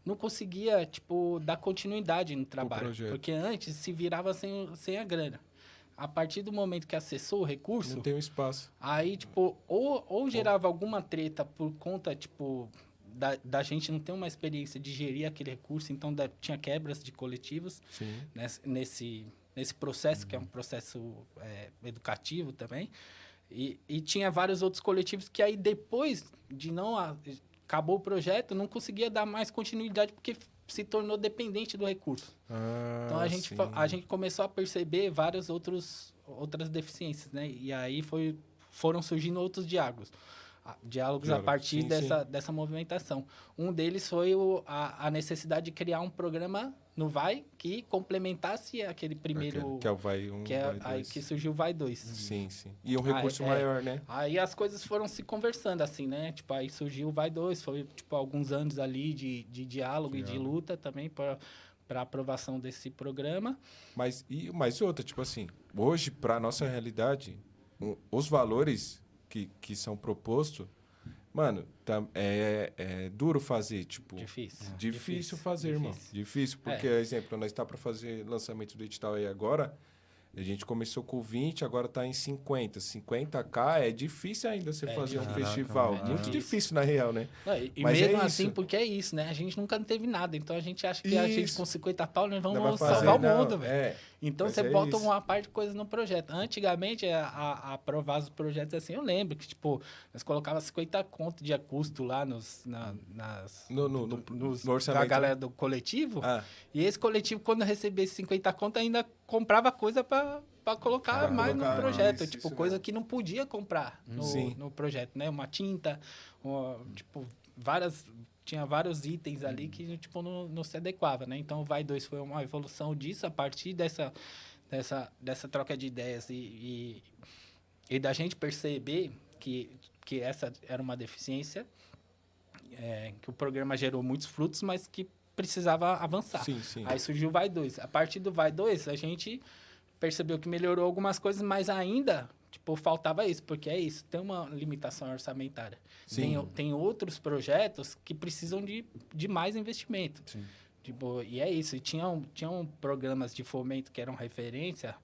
não conseguia, tipo, dar continuidade no trabalho. Porque antes se virava sem a grana. A partir do momento que acessou o recurso... Não tem um espaço. Aí, tipo, ou gerava alguma treta por conta, tipo, da gente não ter uma experiência de gerir aquele recurso, então tinha quebras de coletivos nesse processo, que é um processo educativo também. E tinha vários outros coletivos que aí, depois de acabou o projeto, não conseguia dar mais continuidade, porque se tornou dependente do recurso. Então, a gente começou a perceber várias outras deficiências, né? E aí foram surgindo outros diálogos a partir dessa movimentação. Um deles foi a necessidade de criar um programa no VAI que complementasse aquele primeiro... Que é o VAI 1, aí que surgiu o VAI 2. Sim. E um recurso maior, né? Aí as coisas foram se conversando, assim, né? Tipo, aí surgiu o VAI 2, foi, tipo, alguns anos ali de diálogo e de luta também para aprovação desse programa. Mas outra, tipo assim, hoje, para nossa realidade, os valores que são propostos, mano, é duro fazer, tipo... Difícil fazer, irmão. Difícil, porque, exemplo, nós está para fazer lançamento do edital aí agora, a gente começou com 20, agora está em 50. 50K é difícil ainda você fazer um festival. Muito difícil, na real, né? E mesmo assim, porque é isso, né? A gente nunca teve nada. Então, a gente acha que a gente com 50 pau, nós vamos salvar o mundo, velho. Então, você bota uma parte de coisas no projeto. Antigamente, a aprovar os projetos assim, eu lembro que, tipo, nós colocava 50 conto de custo lá no orçamento da galera do coletivo. E esse coletivo, quando recebesse 50 conto, ainda comprava coisa para colocar mais no projeto. Tipo, coisa que não podia comprar no projeto, né? Uma tinta, tipo, tinha vários itens ali que, tipo, não se adequava, né? Então, o VAI 2 foi uma evolução disso, a partir dessa troca de ideias e da gente perceber que essa era uma deficiência, que o programa gerou muitos frutos, mas que precisava avançar. Sim. Aí surgiu o VAI 2. A partir do VAI 2, a gente percebeu que melhorou algumas coisas, mas ainda... Tipo, faltava isso, porque é isso, tem uma limitação orçamentária. Tem outros projetos que precisam de mais investimento. Tipo, e é isso. E tinham programas de fomento que eram referência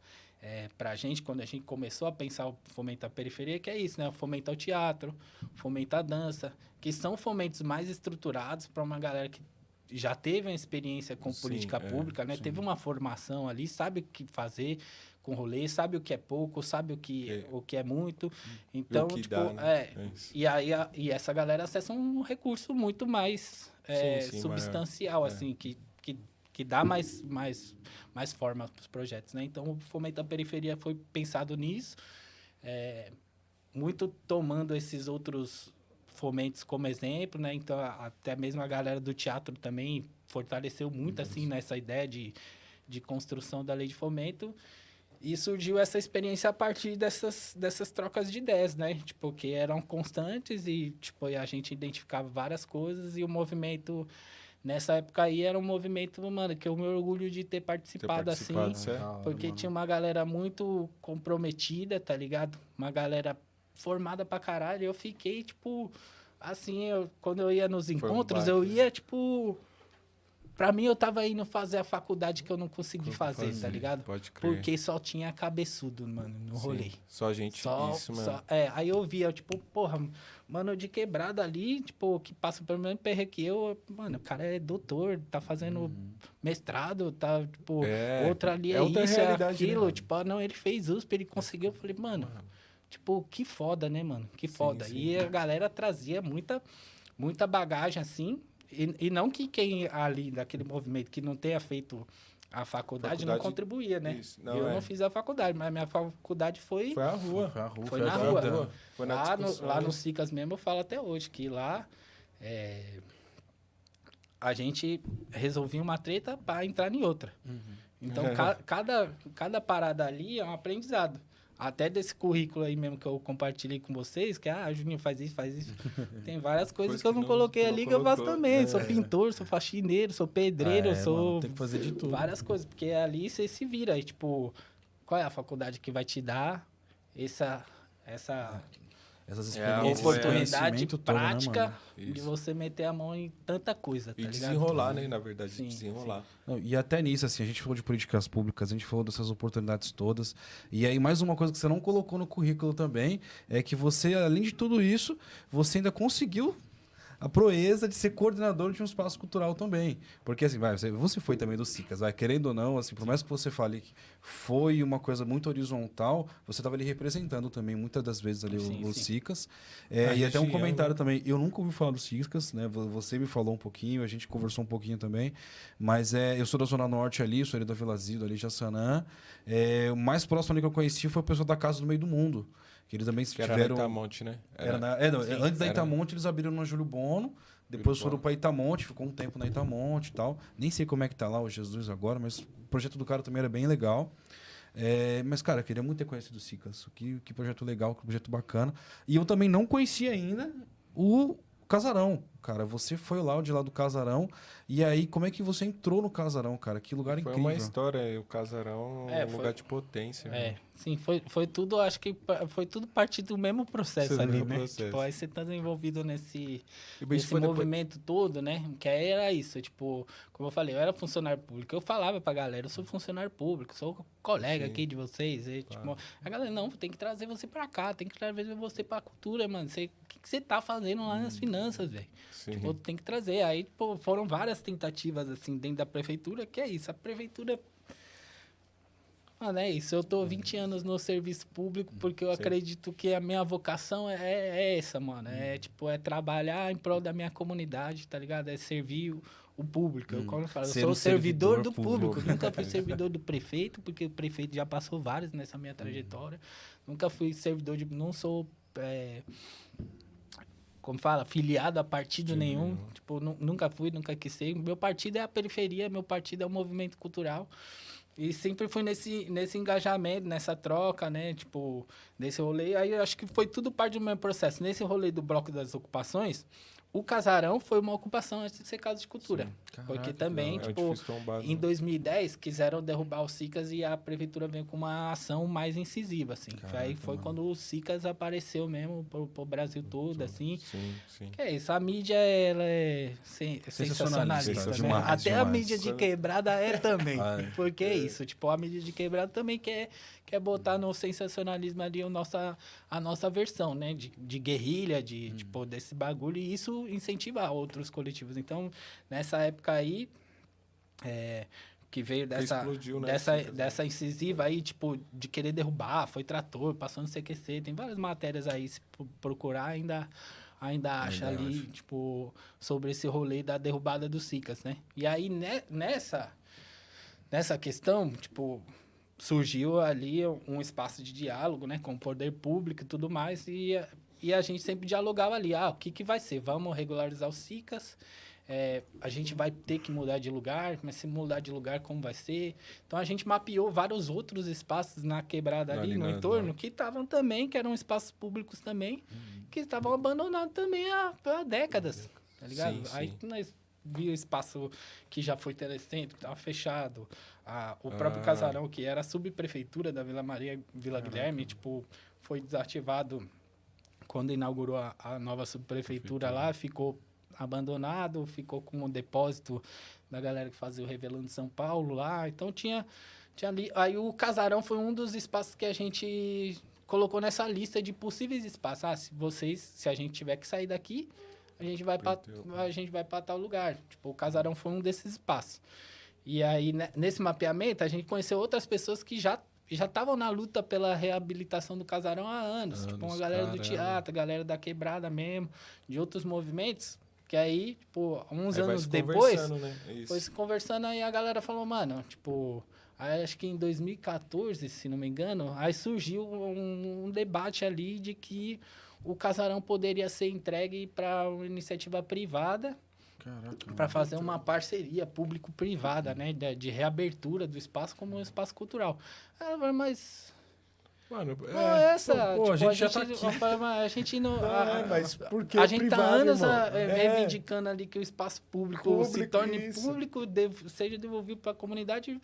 para a gente, quando a gente começou a pensar o fomento à periferia, que é isso, né? O fomento ao teatro, o fomento à dança, que são fomentos mais estruturados para uma galera que já teve uma experiência com política pública, né? Teve uma formação ali, sabe o que fazer com rolê, sabe o que é pouco, sabe o que é muito. Então, tipo, dá, né? E essa galera acessa um recurso muito mais substancial, maior. Assim, que dá mais forma para os projetos, né? Então, o Fomento da Periferia foi pensado nisso, muito tomando esses outros fomentos como exemplo, né? Então, até mesmo a galera do teatro também fortaleceu muito, assim, nessa ideia de construção da lei de fomento. E surgiu essa experiência a partir dessas trocas de ideias, né? Tipo, que eram constantes e, tipo, a gente identificava várias coisas e o movimento, nessa época aí, era um movimento, mano, que eu me orgulho de ter participado assim, porque tinha uma galera muito comprometida, tá ligado? Uma galera formada pra caralho. Eu fiquei, tipo, assim, quando eu ia nos encontros, eu ia, tipo... pra mim, eu tava indo fazer a faculdade que eu não consegui fazer, tá ligado? Pode crer. Porque só tinha cabeçudo, mano, no rolê. Só gente, isso, mano. Aí eu via, tipo, porra, mano de quebrada ali, tipo, que passa pelo mesmo perre que eu, mano, o cara é doutor, tá fazendo mestrado, tá, tipo, outra ali é outra isso, é realidade, aquilo, né? tipo, não, ele fez USP, ele conseguiu, eu falei, mano, tipo, que foda, né, mano, que foda. sim. E a galera trazia muita bagagem, assim, e não que quem ali daquele movimento que não tenha feito a faculdade não contribuía, né? Isso. Não, eu não fiz a faculdade, mas a minha faculdade foi a rua. Foi na rua. Foi na Lá no Cicas mesmo, eu falo até hoje, que lá a gente resolvia uma treta para entrar em outra. Então, cada parada ali é um aprendizado. Até desse currículo aí mesmo que eu compartilhei com vocês, que, Juninho, faz isso. Tem várias coisas que eu não coloquei ali que eu faço também. Sou pintor, sou faxineiro, sou pedreiro, sou... Mano, tem que fazer de tudo. Várias coisas, porque ali você se vira. E, tipo, qual é a faculdade que vai te dar essas experiências, oportunidade todo, prática né, de você meter a mão em tanta coisa, tá e ligado? desenrolar, né? Na verdade, desenrolar. Não, e até nisso, assim, a gente falou de políticas públicas, a gente falou dessas oportunidades todas. E aí, mais uma coisa que você não colocou no currículo também, é que você, além de tudo isso, você ainda conseguiu a proeza de ser coordenador de um espaço cultural também. Porque, assim, você foi também do Cicas, querendo ou não, assim, por mais que você fale que foi uma coisa muito horizontal, você estava ali representando também, muitas das vezes, ali o Cicas. E até um comentário também, eu nunca ouvi falar do Cicas, né? Você me falou um pouquinho, a gente conversou um pouquinho também, mas eu sou da Zona Norte ali, sou ali da Vila Zido, ali de Jaçanã. O mais próximo ali que eu conheci foi o pessoal da Casa do Meio do Mundo. Que eles também tiveram... Era na Itamonte, né? Antes da Itamonte, eles abriram na Júlio Bono. Depois foram para Itamonte, ficou um tempo na Itamonte e tal. Nem sei como é que tá lá o Jesus agora, mas o projeto do cara também era bem legal. Mas, cara, eu queria muito ter conhecido o Cicas. Que projeto legal, que projeto bacana. E eu também não conhecia ainda o Casarão. Cara, você foi lá, de lá do Casarão. E aí, como é que você entrou no Casarão, cara? Que lugar incrível. Foi uma história, o Casarão é um lugar de potência. Sim, foi tudo, acho que foi tudo parte do mesmo processo ali, né? Tipo, aí você tá envolvido nesse movimento todo, né? Que aí era isso, tipo, como eu falei, eu era funcionário público, eu falava pra galera, eu sou funcionário público, sou colega aqui de vocês, tipo, a galera, não, tem que trazer você pra cá, tem que trazer você pra cultura, mano, o que você tá fazendo lá nas finanças, velho? Tipo, tem que trazer, aí, tipo, foram várias tentativas, assim, dentro da prefeitura, que é isso, a prefeitura... Mano, é isso. Eu tô 20 anos no serviço público porque eu acredito que a minha vocação é essa, mano. É, tipo, é trabalhar em prol da minha comunidade, tá ligado? É servir o público. Como eu falo, eu sou servidor do público. Nunca fui servidor do prefeito, porque o prefeito já passou vários nessa minha trajetória. Nunca fui servidor de... Não sou... como fala, filiado a partido nenhum. Tipo, nunca fui, nunca quis ser. Meu partido é a periferia, meu partido é o movimento cultural. E sempre fui nesse engajamento, nessa troca, né? Tipo, nesse rolê. Aí eu acho que foi tudo parte do meu processo. Nesse rolê do Bloco das Ocupações, o Casarão foi uma ocupação antes de ser Casa de Cultura. Caraca, porque também, tipo, em 2010, quiseram derrubar o Cicas e a prefeitura veio com uma ação mais incisiva, assim. Caraca, aí foi quando o Cicas apareceu mesmo pro Brasil todo, assim. Sim. Que é isso, a mídia, ela é sensacionalista, né? Demais, até a mídia de quebrada é também. Porque é isso, tipo, a mídia de quebrada também quer botar no sensacionalismo ali a nossa versão, né? De guerrilha, tipo, desse bagulho. E isso incentiva outros coletivos. Então, nessa época aí, que veio explodiu, né? dessa incisiva aí, tipo, de querer derrubar, foi trator, passou no CQC, tem várias matérias aí, se procurar, ainda acha ali, tipo, sobre esse rolê da derrubada dos Cicas, né? E aí, nessa questão, tipo, surgiu ali um espaço de diálogo, né, com o poder público e tudo mais, e a gente sempre dialogava ali, o que vai ser? Vamos regularizar os Cicas, a gente vai ter que mudar de lugar, mas se mudar de lugar, como vai ser? Então, a gente mapeou vários outros espaços na quebrada ali no entorno, que estavam também, que eram espaços públicos também, que estavam abandonados também há décadas, tá ligado? Sim. Aí nós vimos espaço que já foi telecentro, que estava fechado, o próprio Casarão, que era a subprefeitura da Vila Maria, Vila Guilherme, tipo, foi desativado quando inaugurou a nova subprefeitura lá, ficou abandonado, ficou com um depósito da galera que fazia o Revelando São Paulo lá. Então tinha ali. Aí o Casarão foi um dos espaços que a gente colocou nessa lista de possíveis espaços. Ah, se a gente tiver que sair daqui, a gente vai para tal lugar. Tipo, o Casarão foi um desses espaços. E aí, nesse mapeamento, a gente conheceu outras pessoas que já estavam na luta pela reabilitação do Casarão há anos. Tipo, uma galera do teatro, galera da quebrada mesmo, de outros movimentos. Que aí, tipo, uns anos depois, né? foi se conversando, aí a galera falou, mano, tipo... Aí, acho que em 2014, se não me engano, aí surgiu um debate ali de que o Casarão poderia ser entregue para uma iniciativa privada para fazer uma parceria público-privada, né? De reabertura do espaço como um espaço cultural. Aí eu falei, mas... Mano, não é essa. Pô, tipo, a gente já tá aqui. A gente não... mas por que a gente tá privado, anos irmão? reivindicando ali que o espaço público se torne isso. público, seja devolvido para a comunidade.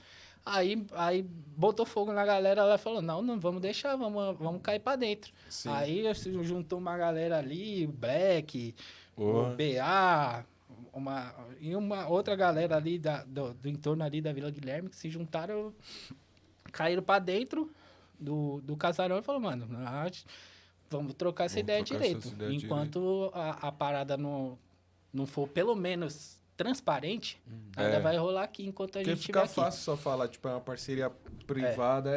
Aí botou fogo na galera, ela falou, não vamos deixar, vamos cair para dentro. Sim. Aí juntou uma galera ali, o Black, Boa. o BA, e uma outra galera ali do entorno ali da Vila Guilherme, que se juntaram, caíram para dentro do Casarão e falou, mano, vamos trocar essa ideia direito. Enquanto a parada não for pelo menos transparente, nada vai rolar aqui enquanto a gente estiver aqui. Fica fácil só falar, tipo, é uma parceria privada.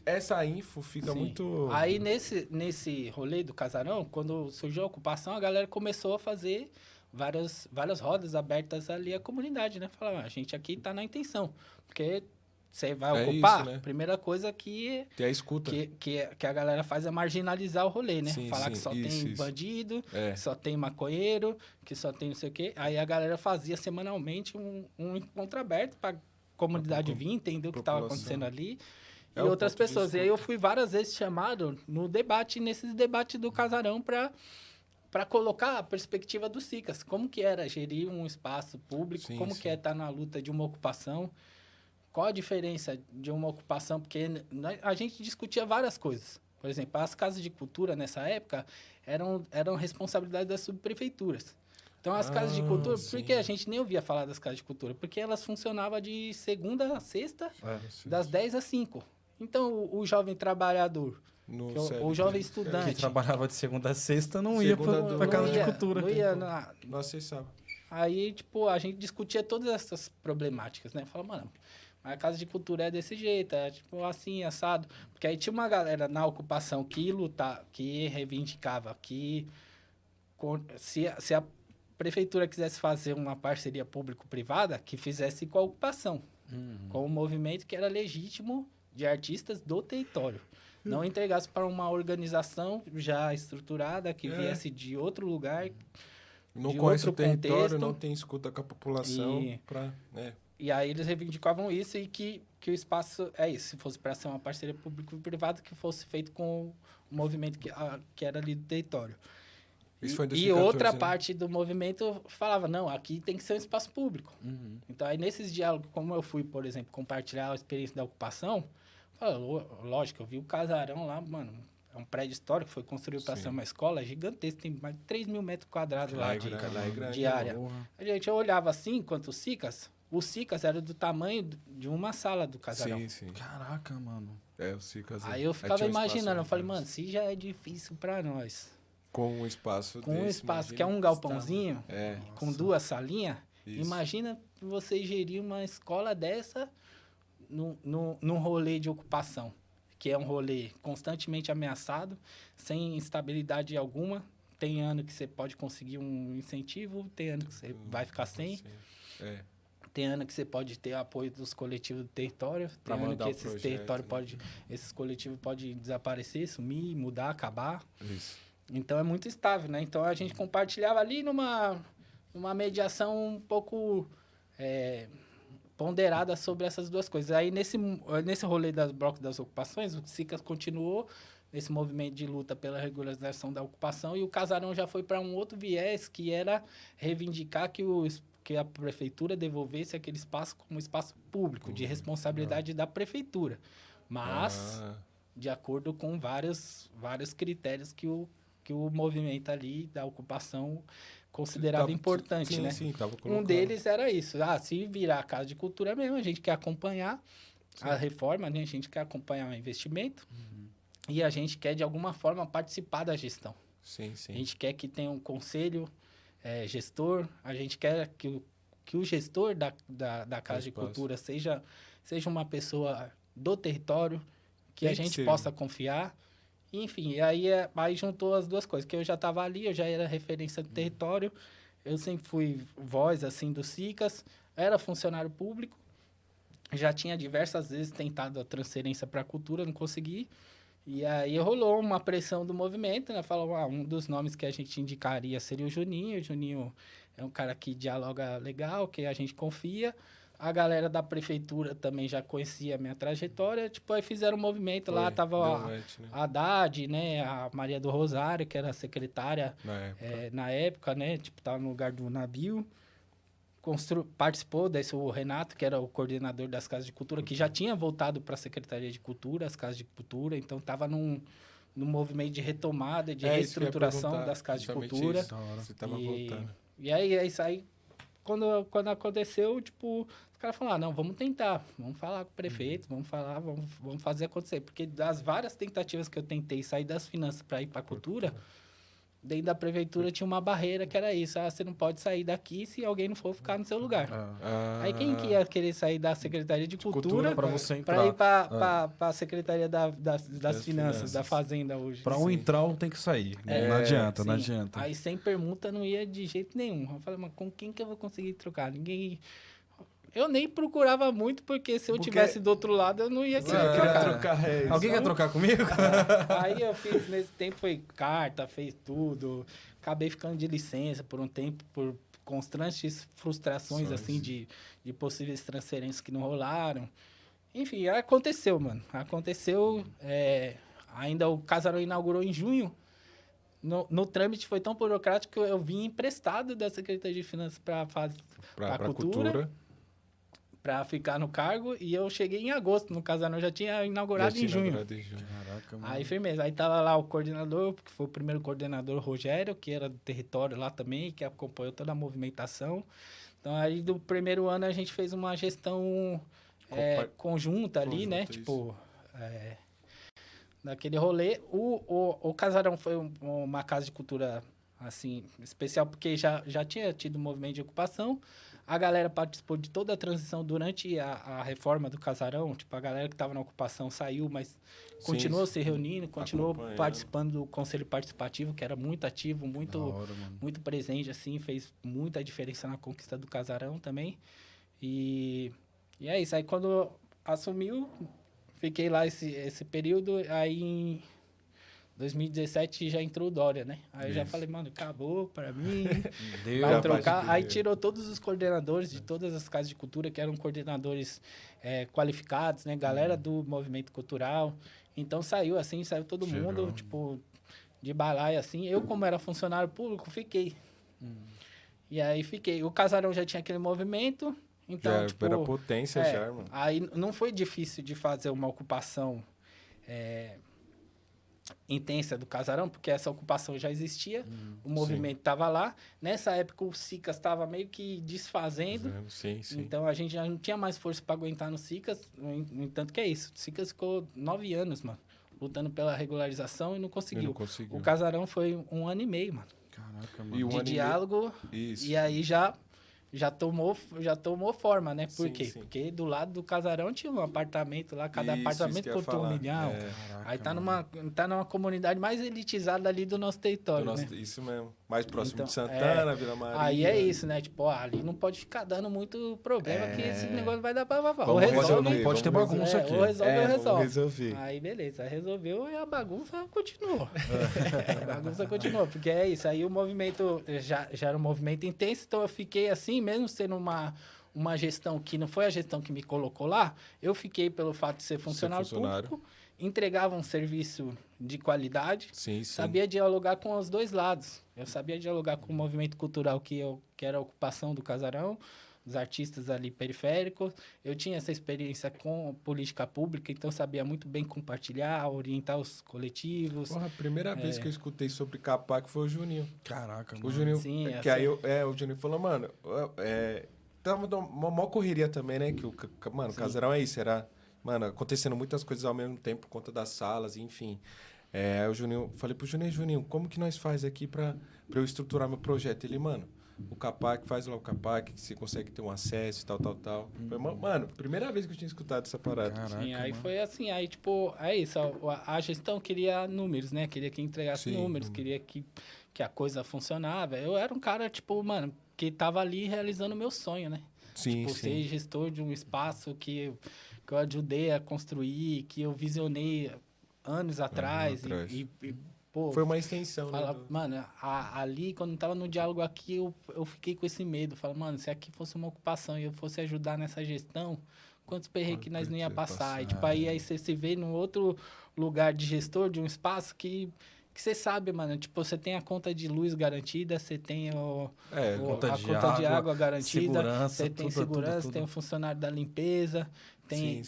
Essa info fica muito... Aí, nesse rolê do Casarão, quando surgiu a ocupação, a galera começou a fazer várias rodas abertas ali à comunidade, né? Falar, a gente aqui tá na intenção, porque... Você vai ocupar, isso, né? Primeira coisa que Tem a escuta. Que a galera faz é marginalizar o rolê, né? Sim, Falar sim, que só tem bandido, que só tem maconheiro, que só tem não sei o quê. Aí a galera fazia semanalmente um encontro aberto para a comunidade vir, entender o que estava acontecendo ali. E outras pessoas. E aí eu fui várias vezes chamado nesses debates do Casarão para colocar a perspectiva dos SICAS. Como que era gerir um espaço público, como que é estar na luta de uma ocupação. Qual a diferença de uma ocupação? Porque a gente discutia várias coisas. Por exemplo, as casas de cultura, nessa época, eram responsabilidade das subprefeituras. Então, as casas de cultura... Por que a gente nem ouvia falar das casas de cultura? Porque elas funcionavam de segunda a sexta, das 10 às 5. Então, o jovem trabalhador, o jovem estudante... Que trabalhava de segunda a sexta, não ia para casa de cultura. Não ia Não acessava. Aí, tipo, a gente discutia todas essas problemáticas, né? Falava, mano... A casa de cultura é desse jeito, é tipo assim, assado. Porque aí tinha uma galera na ocupação que que reivindicava que se a prefeitura quisesse fazer uma parceria público-privada, que fizesse com a ocupação. Com um movimento que era legítimo de artistas do território. Não entregasse para uma organização já estruturada, que viesse de outro lugar, não conhece o território, não tem escuta com a população. E aí eles reivindicavam isso e que o espaço é isso. Se fosse para ser uma parceria público-privada, que fosse feito com o movimento que era ali do território. Isso foi em 2014, e outra né? parte do movimento falava, não, aqui tem que ser um espaço público. Então, aí nesses diálogos, como eu fui, por exemplo, compartilhar a experiência da ocupação, lógico, eu vi o Casarão lá, mano, é um prédio histórico, foi construído para ser uma escola gigantesca, tem mais de 3 mil metros quadrados lá de área. A gente olhava assim, enquanto os SICAS eram do tamanho de uma sala do Casarão. Sim. Caraca, mano. Os SICAS. Aí eu ficava imaginando, eu falei, mano, se já é difícil para nós. Com um espaço com um espaço que é um galpãozinho, com 2 salinhas, imagina você gerir uma escola dessa num rolê de ocupação, que é um rolê constantemente ameaçado, sem estabilidade alguma. Tem ano que você pode conseguir um incentivo, tem ano que você vai ficar sem. Tem ano que você pode ter apoio dos coletivos do território, tem ano que esses coletivos podem desaparecer, sumir, mudar, acabar. Isso. Então, é muito estável, né? Então, a gente compartilhava ali numa mediação um pouco ponderada sobre essas duas coisas. Aí, nesse rolê das blocos das ocupações, o SICAS continuou nesse movimento de luta pela regularização da ocupação e o Casarão já foi para um outro viés, que era reivindicar que a prefeitura devolvesse aquele espaço como espaço público, de responsabilidade da prefeitura. Mas, de acordo com vários critérios que o que o movimento ali da ocupação considerava importante, sim, né? Sim, tava Um colocando. deles era isso. Se virar a Casa de Cultura mesmo, a gente quer acompanhar a reforma, né? A gente quer acompanhar o investimento e a gente quer, de alguma forma, participar da gestão. Sim. A gente quer que tenha um conselho gestor, a gente quer que o gestor da Casa de Cultura seja uma pessoa do território, que a gente possa confiar. Enfim, aí juntou as duas coisas, que eu já estava ali, eu já era referência do território, eu sempre fui voz, assim, do SICAS, era funcionário público, já tinha diversas vezes tentado a transferência para a cultura, não consegui. E aí rolou uma pressão do movimento, né? Falou, um dos nomes que a gente indicaria seria o Juninho. O Juninho é um cara que dialoga legal, que a gente confia. A galera da prefeitura também já conhecia a minha trajetória. Tipo, aí fizeram um movimento lá, tava a Haddad, né? A Maria do Rosário, que era secretária na época, né? Tipo, tava no lugar do Nabil. Participou desse o Renato, que era o coordenador das Casas de Cultura, que já tinha voltado para a Secretaria de Cultura, as Casas de Cultura, então estava num movimento de retomada, de reestruturação das Casas de Cultura. Você estava voltando. E aí, é isso aí, quando aconteceu, tipo, os caras falaram, não, vamos tentar, vamos falar com o prefeito, vamos fazer acontecer. Porque das várias tentativas que eu tentei sair das finanças para ir para a cultura, dentro da prefeitura tinha uma barreira que era isso. Você não pode sair daqui se alguém não for ficar no seu lugar. Aí quem que ia querer sair da Secretaria de Cultura para você para ir para a Secretaria das Finanças, da Fazenda hoje? Para um entrar, um tem que sair. Não adianta, não adianta. Aí sem permuta não ia de jeito nenhum. Eu falei, mas com quem que eu vou conseguir trocar? Ninguém... Eu nem procurava muito, porque se eu tivesse do outro lado, eu não ia querer trocar. Alguém quer trocar comigo? Aí eu fiz, nesse tempo, foi carta, fez tudo. Acabei ficando de licença por um tempo, por constantes frustrações, assim, de possíveis transferências que não rolaram. Enfim, aconteceu, mano. Aconteceu. Ainda o Casarão inaugurou em junho. No trâmite foi tão burocrático que eu vim emprestado da Secretaria de Finanças para a Cultura. Para ficar no cargo, e eu cheguei em agosto no Casarão, já tinha inaugurado em junho. Caraca, mano. Aí firmeza, aí tava lá o coordenador, que foi o primeiro coordenador, Rogério, que era do território lá também, que acompanhou toda a movimentação. Então aí do primeiro ano a gente fez uma gestão conjunta ali, né? Tipo, naquele rolê. O Casarão foi uma casa de cultura, assim, especial, porque já tinha tido movimento de ocupação. A galera participou de toda a transição durante a reforma do Casarão. Tipo, a galera que estava na ocupação saiu, mas continuou se reunindo, continuou participando do Conselho Participativo, que era muito ativo, muito presente, assim, fez muita diferença na conquista do Casarão também. E é isso. Aí, quando assumiu, fiquei lá esse período, aí em 2017 já entrou o Dória, né? Aí eu já falei, mano, acabou pra mim, vai trocar. Aí tirou todos os coordenadores de todas as casas de cultura, que eram coordenadores qualificados, né? Galera do movimento cultural. Então saiu todo mundo, tipo, de balaio, assim. Eu, como era funcionário público, fiquei. E aí fiquei. O Casarão já tinha aquele movimento, então, já tipo... era potência já, irmão. Aí não foi difícil de fazer uma ocupação... intensa do Casarão, porque essa ocupação já existia, o movimento estava lá. Nessa época, o SICAS estava meio que desfazendo, então a gente já não tinha mais força para aguentar no SICAS, no entanto que é isso, o SICAS ficou 9 anos, mano, lutando pela regularização e não conseguiu. O Casarão foi 1 ano e meio, mano, caraca, mano. de diálogo, e aí já tomou forma, né? Por quê? Porque do lado do Casarão tinha um apartamento lá, cada apartamento custou 1 milhão. Caraca, aí tá numa comunidade mais elitizada ali do nosso território, né? Isso mesmo. Mais próximo de Santana, Vila Maria. Aí é isso, né? Tipo, ali não pode ficar dando muito problema, que esse negócio vai dar pra vavá. Ou resolve, não pode ter bagunça aqui. Ou resolve. Aí beleza, resolveu e a bagunça continuou. A bagunça continuou, porque é isso. Aí o movimento já era um movimento intenso, então eu fiquei assim, mesmo sendo uma gestão que não foi a gestão que me colocou lá, eu fiquei pelo fato de ser funcionário público, entregava um serviço de qualidade, sabia dialogar com os dois lados. Eu sabia dialogar com o movimento cultural, que era a ocupação do Casarão, os artistas ali periféricos. Eu tinha essa experiência com política pública, então sabia muito bem compartilhar, orientar os coletivos. Porra, a primeira vez que eu escutei sobre Capac foi o Juninho. Caraca, mano. O Juninho, Sim, que aí o Juninho falou, mano, tava uma maior correria também, né? Que mano, o Casarão é isso, era, mano, acontecendo muitas coisas ao mesmo tempo por conta das salas, enfim. Aí o Juninho, falei pro Juninho, como que nós faz aqui pra eu estruturar meu projeto? Ele, mano, o Capac, faz lá o Capac, que você consegue ter um acesso e tal. Foi, mano, primeira vez que eu tinha escutado essa parada. Caraca, Sim, aí mano. foi assim, aí tipo, é isso, a gestão queria números, né? Queria que entregasse Sim, números, queria que a coisa funcionava. Eu era um cara, tipo, mano, que tava ali realizando o meu sonho, né? Sim, Tipo, ser gestor de um espaço que eu ajudei a construir, que eu visionei anos atrás. atrás. Pô, Foi uma extensão, fala, né? mano, ali, quando tava no diálogo aqui, eu fiquei com esse medo. Falo, mano, se aqui fosse uma ocupação e eu fosse ajudar nessa gestão, quantos perrengues que nós não ia passar? E, tipo, aí você se vê num outro lugar de gestor de um espaço que você sabe, mano, tipo, você tem a conta de luz garantida, você tem conta a de conta de água, água garantida, segurança, você tem tudo, segurança, tudo. tem o funcionário da limpeza, Sim.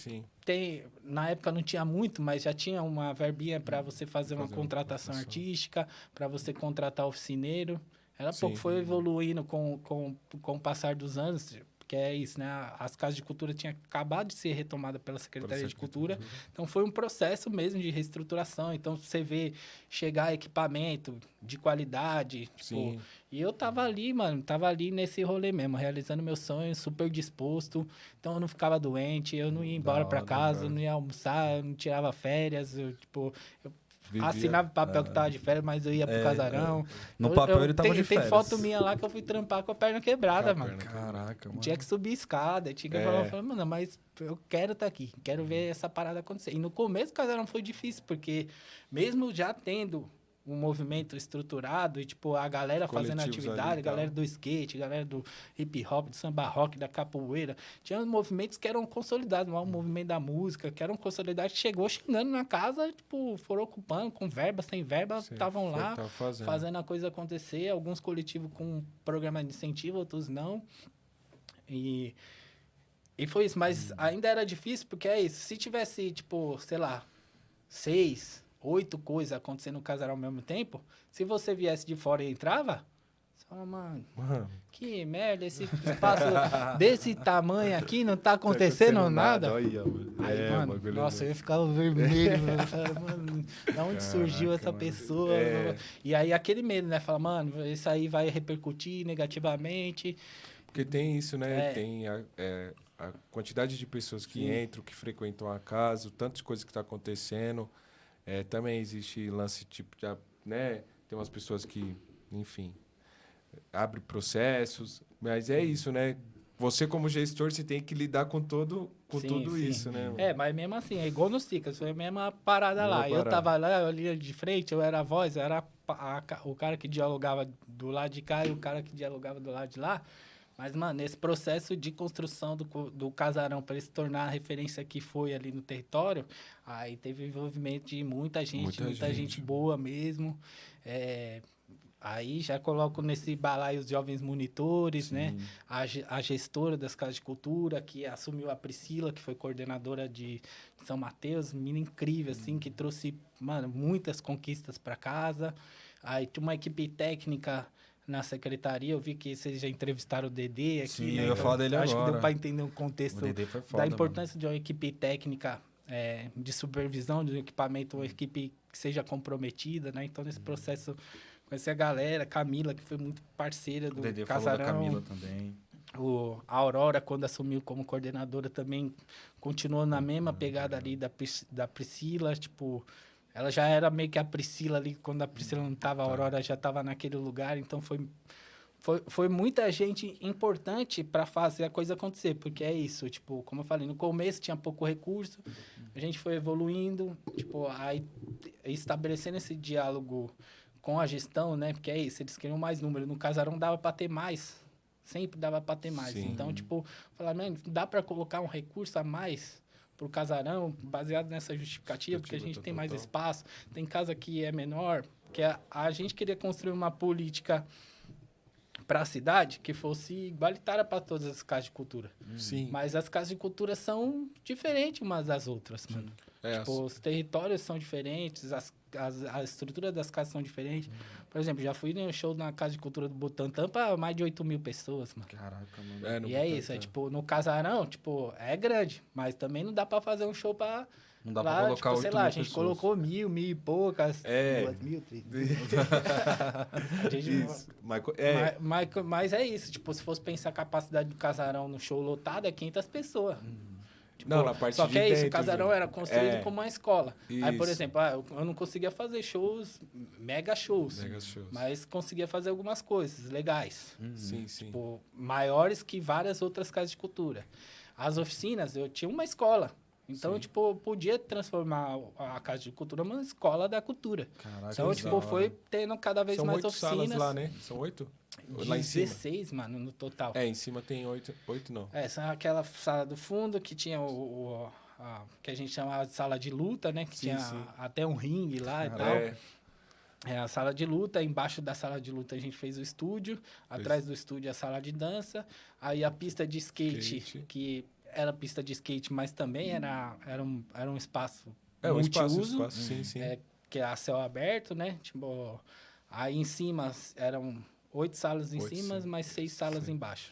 na época não tinha muito, mas já tinha uma verbinha para você fazer uma contratação artística, para você contratar oficineiro. Era Sim. pouco, foi evoluindo com o passar dos anos, que é isso, né? As casas de cultura tinham acabado de ser retomadas pela Secretaria de Cultura, então foi um processo mesmo de reestruturação. Então você vê chegar equipamento de qualidade, tipo, Sim. e eu tava ali, mano, nesse rolê mesmo, realizando meu sonho, super disposto. Então eu não ficava doente, eu não ia embora para casa, eu não ia almoçar, eu não tirava férias, eu assinava o papel que tava de férias, mas eu ia pro casarão. No papel ele tava de férias. Tem foto minha lá que eu fui trampar com a perna quebrada, mano. Caraca, mano. Tinha que subir escada, tinha que falar, mano, mas eu quero estar aqui, quero ver essa parada acontecer. E no começo o casarão foi difícil, porque mesmo já tendo um movimento estruturado e, tipo, a galera fazendo atividade, ali, a galera do skate, a galera do hip hop, do samba rock, da capoeira. Tinha movimentos que eram consolidados, o movimento da música, que eram consolidados, que chegou chegando na casa, tipo, foram ocupando, com verba, sem verba, estavam lá, fazendo a coisa acontecer. Alguns coletivos com programa de incentivo, outros não. E foi isso, mas ainda era difícil, porque é isso. Se tivesse, tipo, sei lá, 8 coisas acontecendo no casarão ao mesmo tempo, se você viesse de fora e entrava, você fala, mano, que merda, esse espaço desse tamanho aqui não tá acontecendo nada. Olha, mano. Aí, mano, nossa, eu ficava vermelho, mano, da onde surgiu essa pessoa? E aí aquele medo, né? Fala, mano, isso aí vai repercutir negativamente. Porque tem isso, né? Tem a quantidade de pessoas que entram, que frequentam a casa, o tanto de coisa que está acontecendo. Também existe lance, tipo, né? Tem umas pessoas que, enfim, abrem processos. Mas é isso, né? Você, como gestor, você tem que lidar com tudo isso, né? Mas mesmo assim, é igual no Cicas, foi a mesma parada lá. Eu tava lá, eu ali de frente, eu era a voz, eu era o cara que dialogava do lado de cá e o cara que dialogava do lado de lá. Mas, mano, esse processo de construção do casarão para ele se tornar a referência que foi ali no território, aí teve envolvimento de muita gente boa mesmo. Aí já coloco nesse balaio os jovens monitores, né? A gestora das casas de cultura, que assumiu a Priscila, que foi coordenadora de São Mateus, menina incrível, assim, que trouxe, mano, muitas conquistas para casa. Aí tinha uma equipe técnica na secretaria, eu vi que vocês já entrevistaram o Dedê aqui. Sim, né? eu ia falar dele agora. Acho que deu para entender o contexto foda, da importância de uma equipe técnica de supervisão de um equipamento, uma equipe que seja comprometida, né? Então, nesse processo, conheci a galera, Camila, que foi muito parceira do Dedê casarão. Falou da Camila também. A Aurora, quando assumiu como coordenadora, também continuou na mesma pegada ali da Priscila, tipo... Ela já era meio que a Priscila ali, quando a Priscila não estava, a Aurora já estava naquele lugar. Então, foi muita gente importante para fazer a coisa acontecer. Porque é isso, tipo, como eu falei, no começo tinha pouco recurso, a gente foi evoluindo, tipo, aí estabelecendo esse diálogo com a gestão, né? Porque é isso, eles queriam mais número. No casarão dava para ter mais, sempre dava para ter mais. Sim. Então, tipo, falar, mano, dá para colocar um recurso a mais pro casarão, baseado nessa justificativa, porque a gente tem mais espaço, tem casa que é menor, que a gente queria construir uma política para a cidade que fosse igualitária para todas as casas de cultura. Sim. Mas as casas de cultura são diferentes umas das outras, mano. Tipo, os territórios são diferentes, a estrutura das casas são diferentes. Por exemplo, já fui no show na Casa de Cultura do Butantã para mais de 8 mil pessoas, mano. Caraca, mano. E é isso, é tipo, no Casarão, tipo, é grande, mas também não dá para fazer um show para... Não dá lá, pra colocar tipo, 8 sei lá, mil a gente pessoas. colocou 1.000 e poucas, 2.000, 3.000. A gente Isso. mas é isso, tipo, se fosse pensar a capacidade do Casarão no show lotado, é 500 pessoas. Tipo, Não, na parte só de que é isso, o dentro, Casarão viu? era construído como uma escola. Aí, por Isso. exemplo, eu não conseguia fazer shows, mega shows, mas conseguia fazer algumas coisas legais. Sim, sim. Tipo, maiores que várias outras casas de cultura. As oficinas, eu tinha uma escola. Então, Sim. tipo, eu podia transformar a Casa de Cultura numa escola da cultura. Caraca, Então, que tipo, da hora. foi tendo cada vez São mais 8 oficinas. salas lá, né? São 8? Lá em cima. 16, mano, no total. Em cima tem 8 não. Essa é aquela sala do fundo que tinha que a gente chamava de sala de luta, né? Que Sim, tinha sim. até um ringue lá e tal. É a sala de luta, embaixo da sala de luta a gente fez o estúdio, atrás do estúdio a sala de dança, aí a pista de skate. Que era pista de skate, mas também era um espaço um multiuso, espaço, sim, sim. que é a céu aberto, né? Tipo, aí em cima eram 8 salas em 8, cima, sim. mais 6 salas embaixo.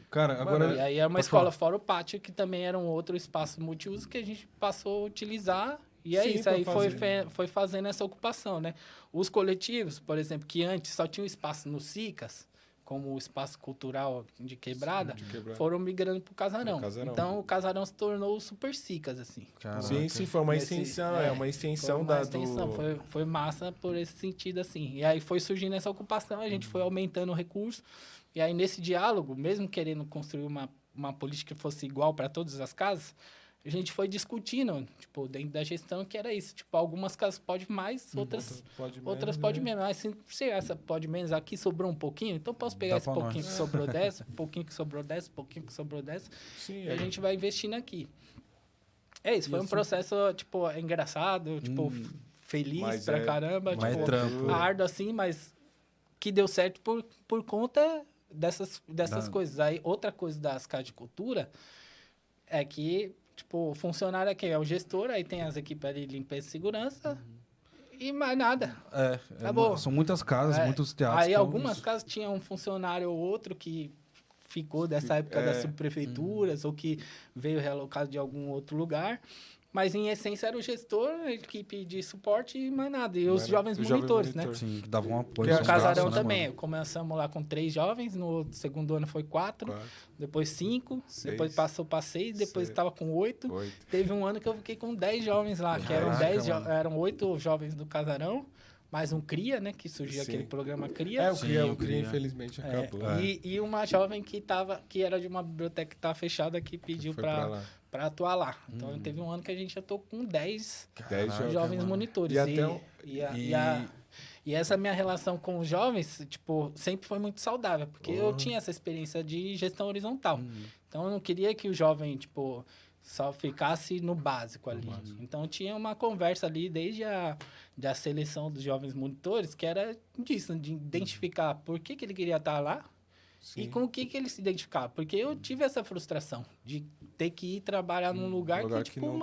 Cara, agora... E aí é uma Pode escola falar. fora o pátio, que também era um outro espaço multiuso que a gente passou a utilizar. E é Sim, isso, pra aí fazer. foi fazendo essa ocupação, né? Os coletivos, por exemplo, que antes só tinham espaço no SICAS, como o espaço cultural de quebrada, foram migrando para o Casarão. Então, o Casarão se tornou o Super SICAS, assim. Caraca. Sim, foi uma extensão, uma extensão da... Foi massa por esse sentido, assim. E aí foi surgindo essa ocupação, a gente foi aumentando o recurso. E aí, nesse diálogo, mesmo querendo construir uma política que fosse igual para todas as casas, a gente foi discutindo, tipo, dentro da gestão, que era isso. Tipo, algumas casas podem mais, outras podem menos. Mas se essa pode menos, aqui sobrou um pouquinho, então posso pegar Dá esse pra pouquinho nós. que sobrou dessa, um pouquinho que sobrou dessa, um pouquinho que sobrou dessa, Sim, e a gente vai investindo aqui. É isso, foi um processo, tipo, engraçado, tipo, feliz Mas pra caramba. mais tipo, trampo. árduo assim, mas que deu certo por conta dessas coisas. Aí, outra coisa das casas de cultura é que, tipo, o funcionário aqui é o gestor, aí tem as equipes ali de limpeza e segurança, e mais nada. Acabou. São muitas casas, muitos teatros. Aí que algumas casas tinham um funcionário ou outro que ficou dessa época das subprefeituras ou que veio realocado de algum outro lugar. Mas, em essência, era o gestor, a equipe de suporte e mais nada. E os jovens monitores, né? Sim, que davam um apoio. No são Casarão braços, né, também. mano? Começamos lá com 3 jovens, no segundo ano foi 4, depois 5, depois passou para 6, depois estava com 8. Teve um ano que eu fiquei com 10 jovens lá, que eram Caraca, eram 8 jovens do Casarão, mais um CRIA, né? Que surgiu aquele programa CRIA. O CRIA, infelizmente, acabou. E uma jovem que era de uma biblioteca que estava fechada, que pediu para atuar lá. Então, teve um ano que a gente já tô com 10 jovens monitores. E essa minha relação com os jovens, tipo, sempre foi muito saudável, porque eu tinha essa experiência de gestão horizontal. Então, eu não queria que o jovem, tipo, só ficasse no básico ali. Então, tinha uma conversa ali desde a seleção dos jovens monitores, que era disso, de identificar por que ele queria estar lá. Sim. E com o que ele se identificava. Porque eu tive essa frustração de ter que ir trabalhar num lugar que, tipo,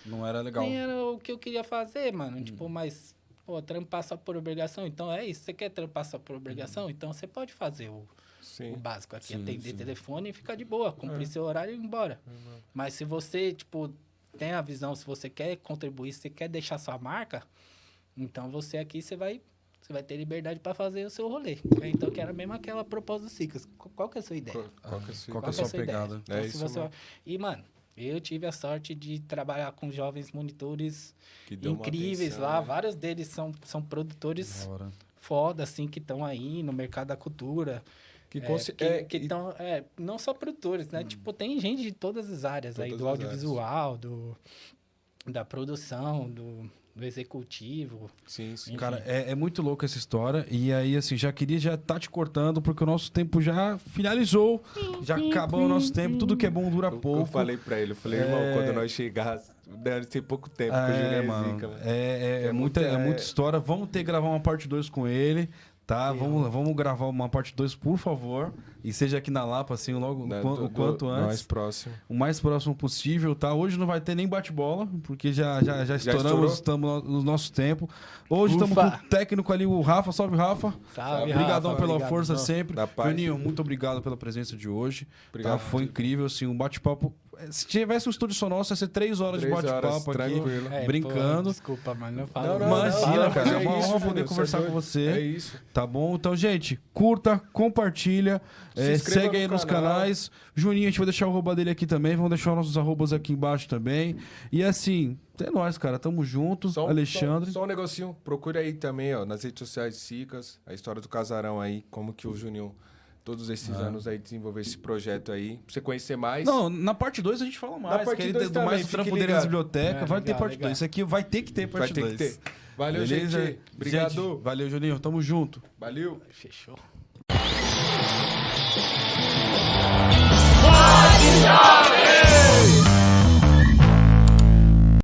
não era legal. Nem era o que eu queria fazer, mano. Tipo, mas, pô, trampar só por obrigação. Então, é isso. Você quer trampar só por obrigação? Então, você pode fazer o básico aqui. Atender telefone e ficar de boa. Cumprir seu horário e ir embora. Mas se você, tipo, tem a visão, se você quer contribuir, se você quer deixar sua marca, então você aqui, você vai ter liberdade para fazer o seu rolê. Então, que era mesmo aquela proposta do Cicas. Qual que é a sua ideia? Qual que é a sua pegada? Então, E, mano, eu tive a sorte de trabalhar com jovens monitores incríveis lá. Né? Vários deles são produtores foda, assim, que estão aí no mercado da cultura. Que estão... não só produtores, né? Tipo, tem gente de todas as áreas aí. Do audiovisual, da produção, do executivo. Sim. Cara, é muito louco essa história. E aí, assim, já tá te cortando, porque o nosso tempo já finalizou. Já acabou o nosso tempo. Tudo que é bom dura pouco. Eu falei pra ele, irmão, quando nós chegar, deve ter pouco tempo, que o Juliano mano. É muita história. Vamos ter que gravar uma parte 2 com ele. Tá? Vamos gravar uma parte 2, por favor. E seja aqui na Lapa, assim, logo o quanto antes. Mais próximo. O mais próximo possível, tá? Hoje não vai ter nem bate-bola, porque já estouramos, estamos no nosso tempo. Hoje estamos com o técnico ali, o Rafa. Salve, Rafa. Salve, Obrigadão Rafa. pela Obrigado, força não. sempre. Da paz. Juninho, muito obrigado pela presença de hoje. Obrigado. Tá? Foi incrível, assim, um bate-papo. Se tivesse um estúdio sonoro, ia ser 3 horas de 3 horas, bate-papo aqui. tranquilo. Brincando. Pô, desculpa, mas não falo. Imagina, cara. É uma isso, honra poder Júnior, conversar você é com doido. você. É isso. Tá bom? Então, gente, curta, compartilha, Se inscreva segue aí no nos canal. canais. Juninho, a gente vai deixar o arroba dele aqui também. Vamos deixar nossos arrobas aqui embaixo também. E assim, é nóis, cara. Tamo junto. Alexandre. Só um negocinho. Procure aí também, ó, nas redes sociais de Sicas, a história do casarão aí, como que o Juninho, todos esses anos aí, desenvolveu esse projeto aí. Pra você conhecer mais. Não, na parte 2 a gente fala mais. parte que ele 2 do também, mais fique trampo dele ligado. nas bibliotecas. Vai ter legal, parte legal. 2. Isso aqui vai ter que ter vai parte ter 2. que ter. Valeu, Beleza? gente. Obrigado. Gente, valeu, Juninho. Tamo junto. Valeu. Fechou. Pode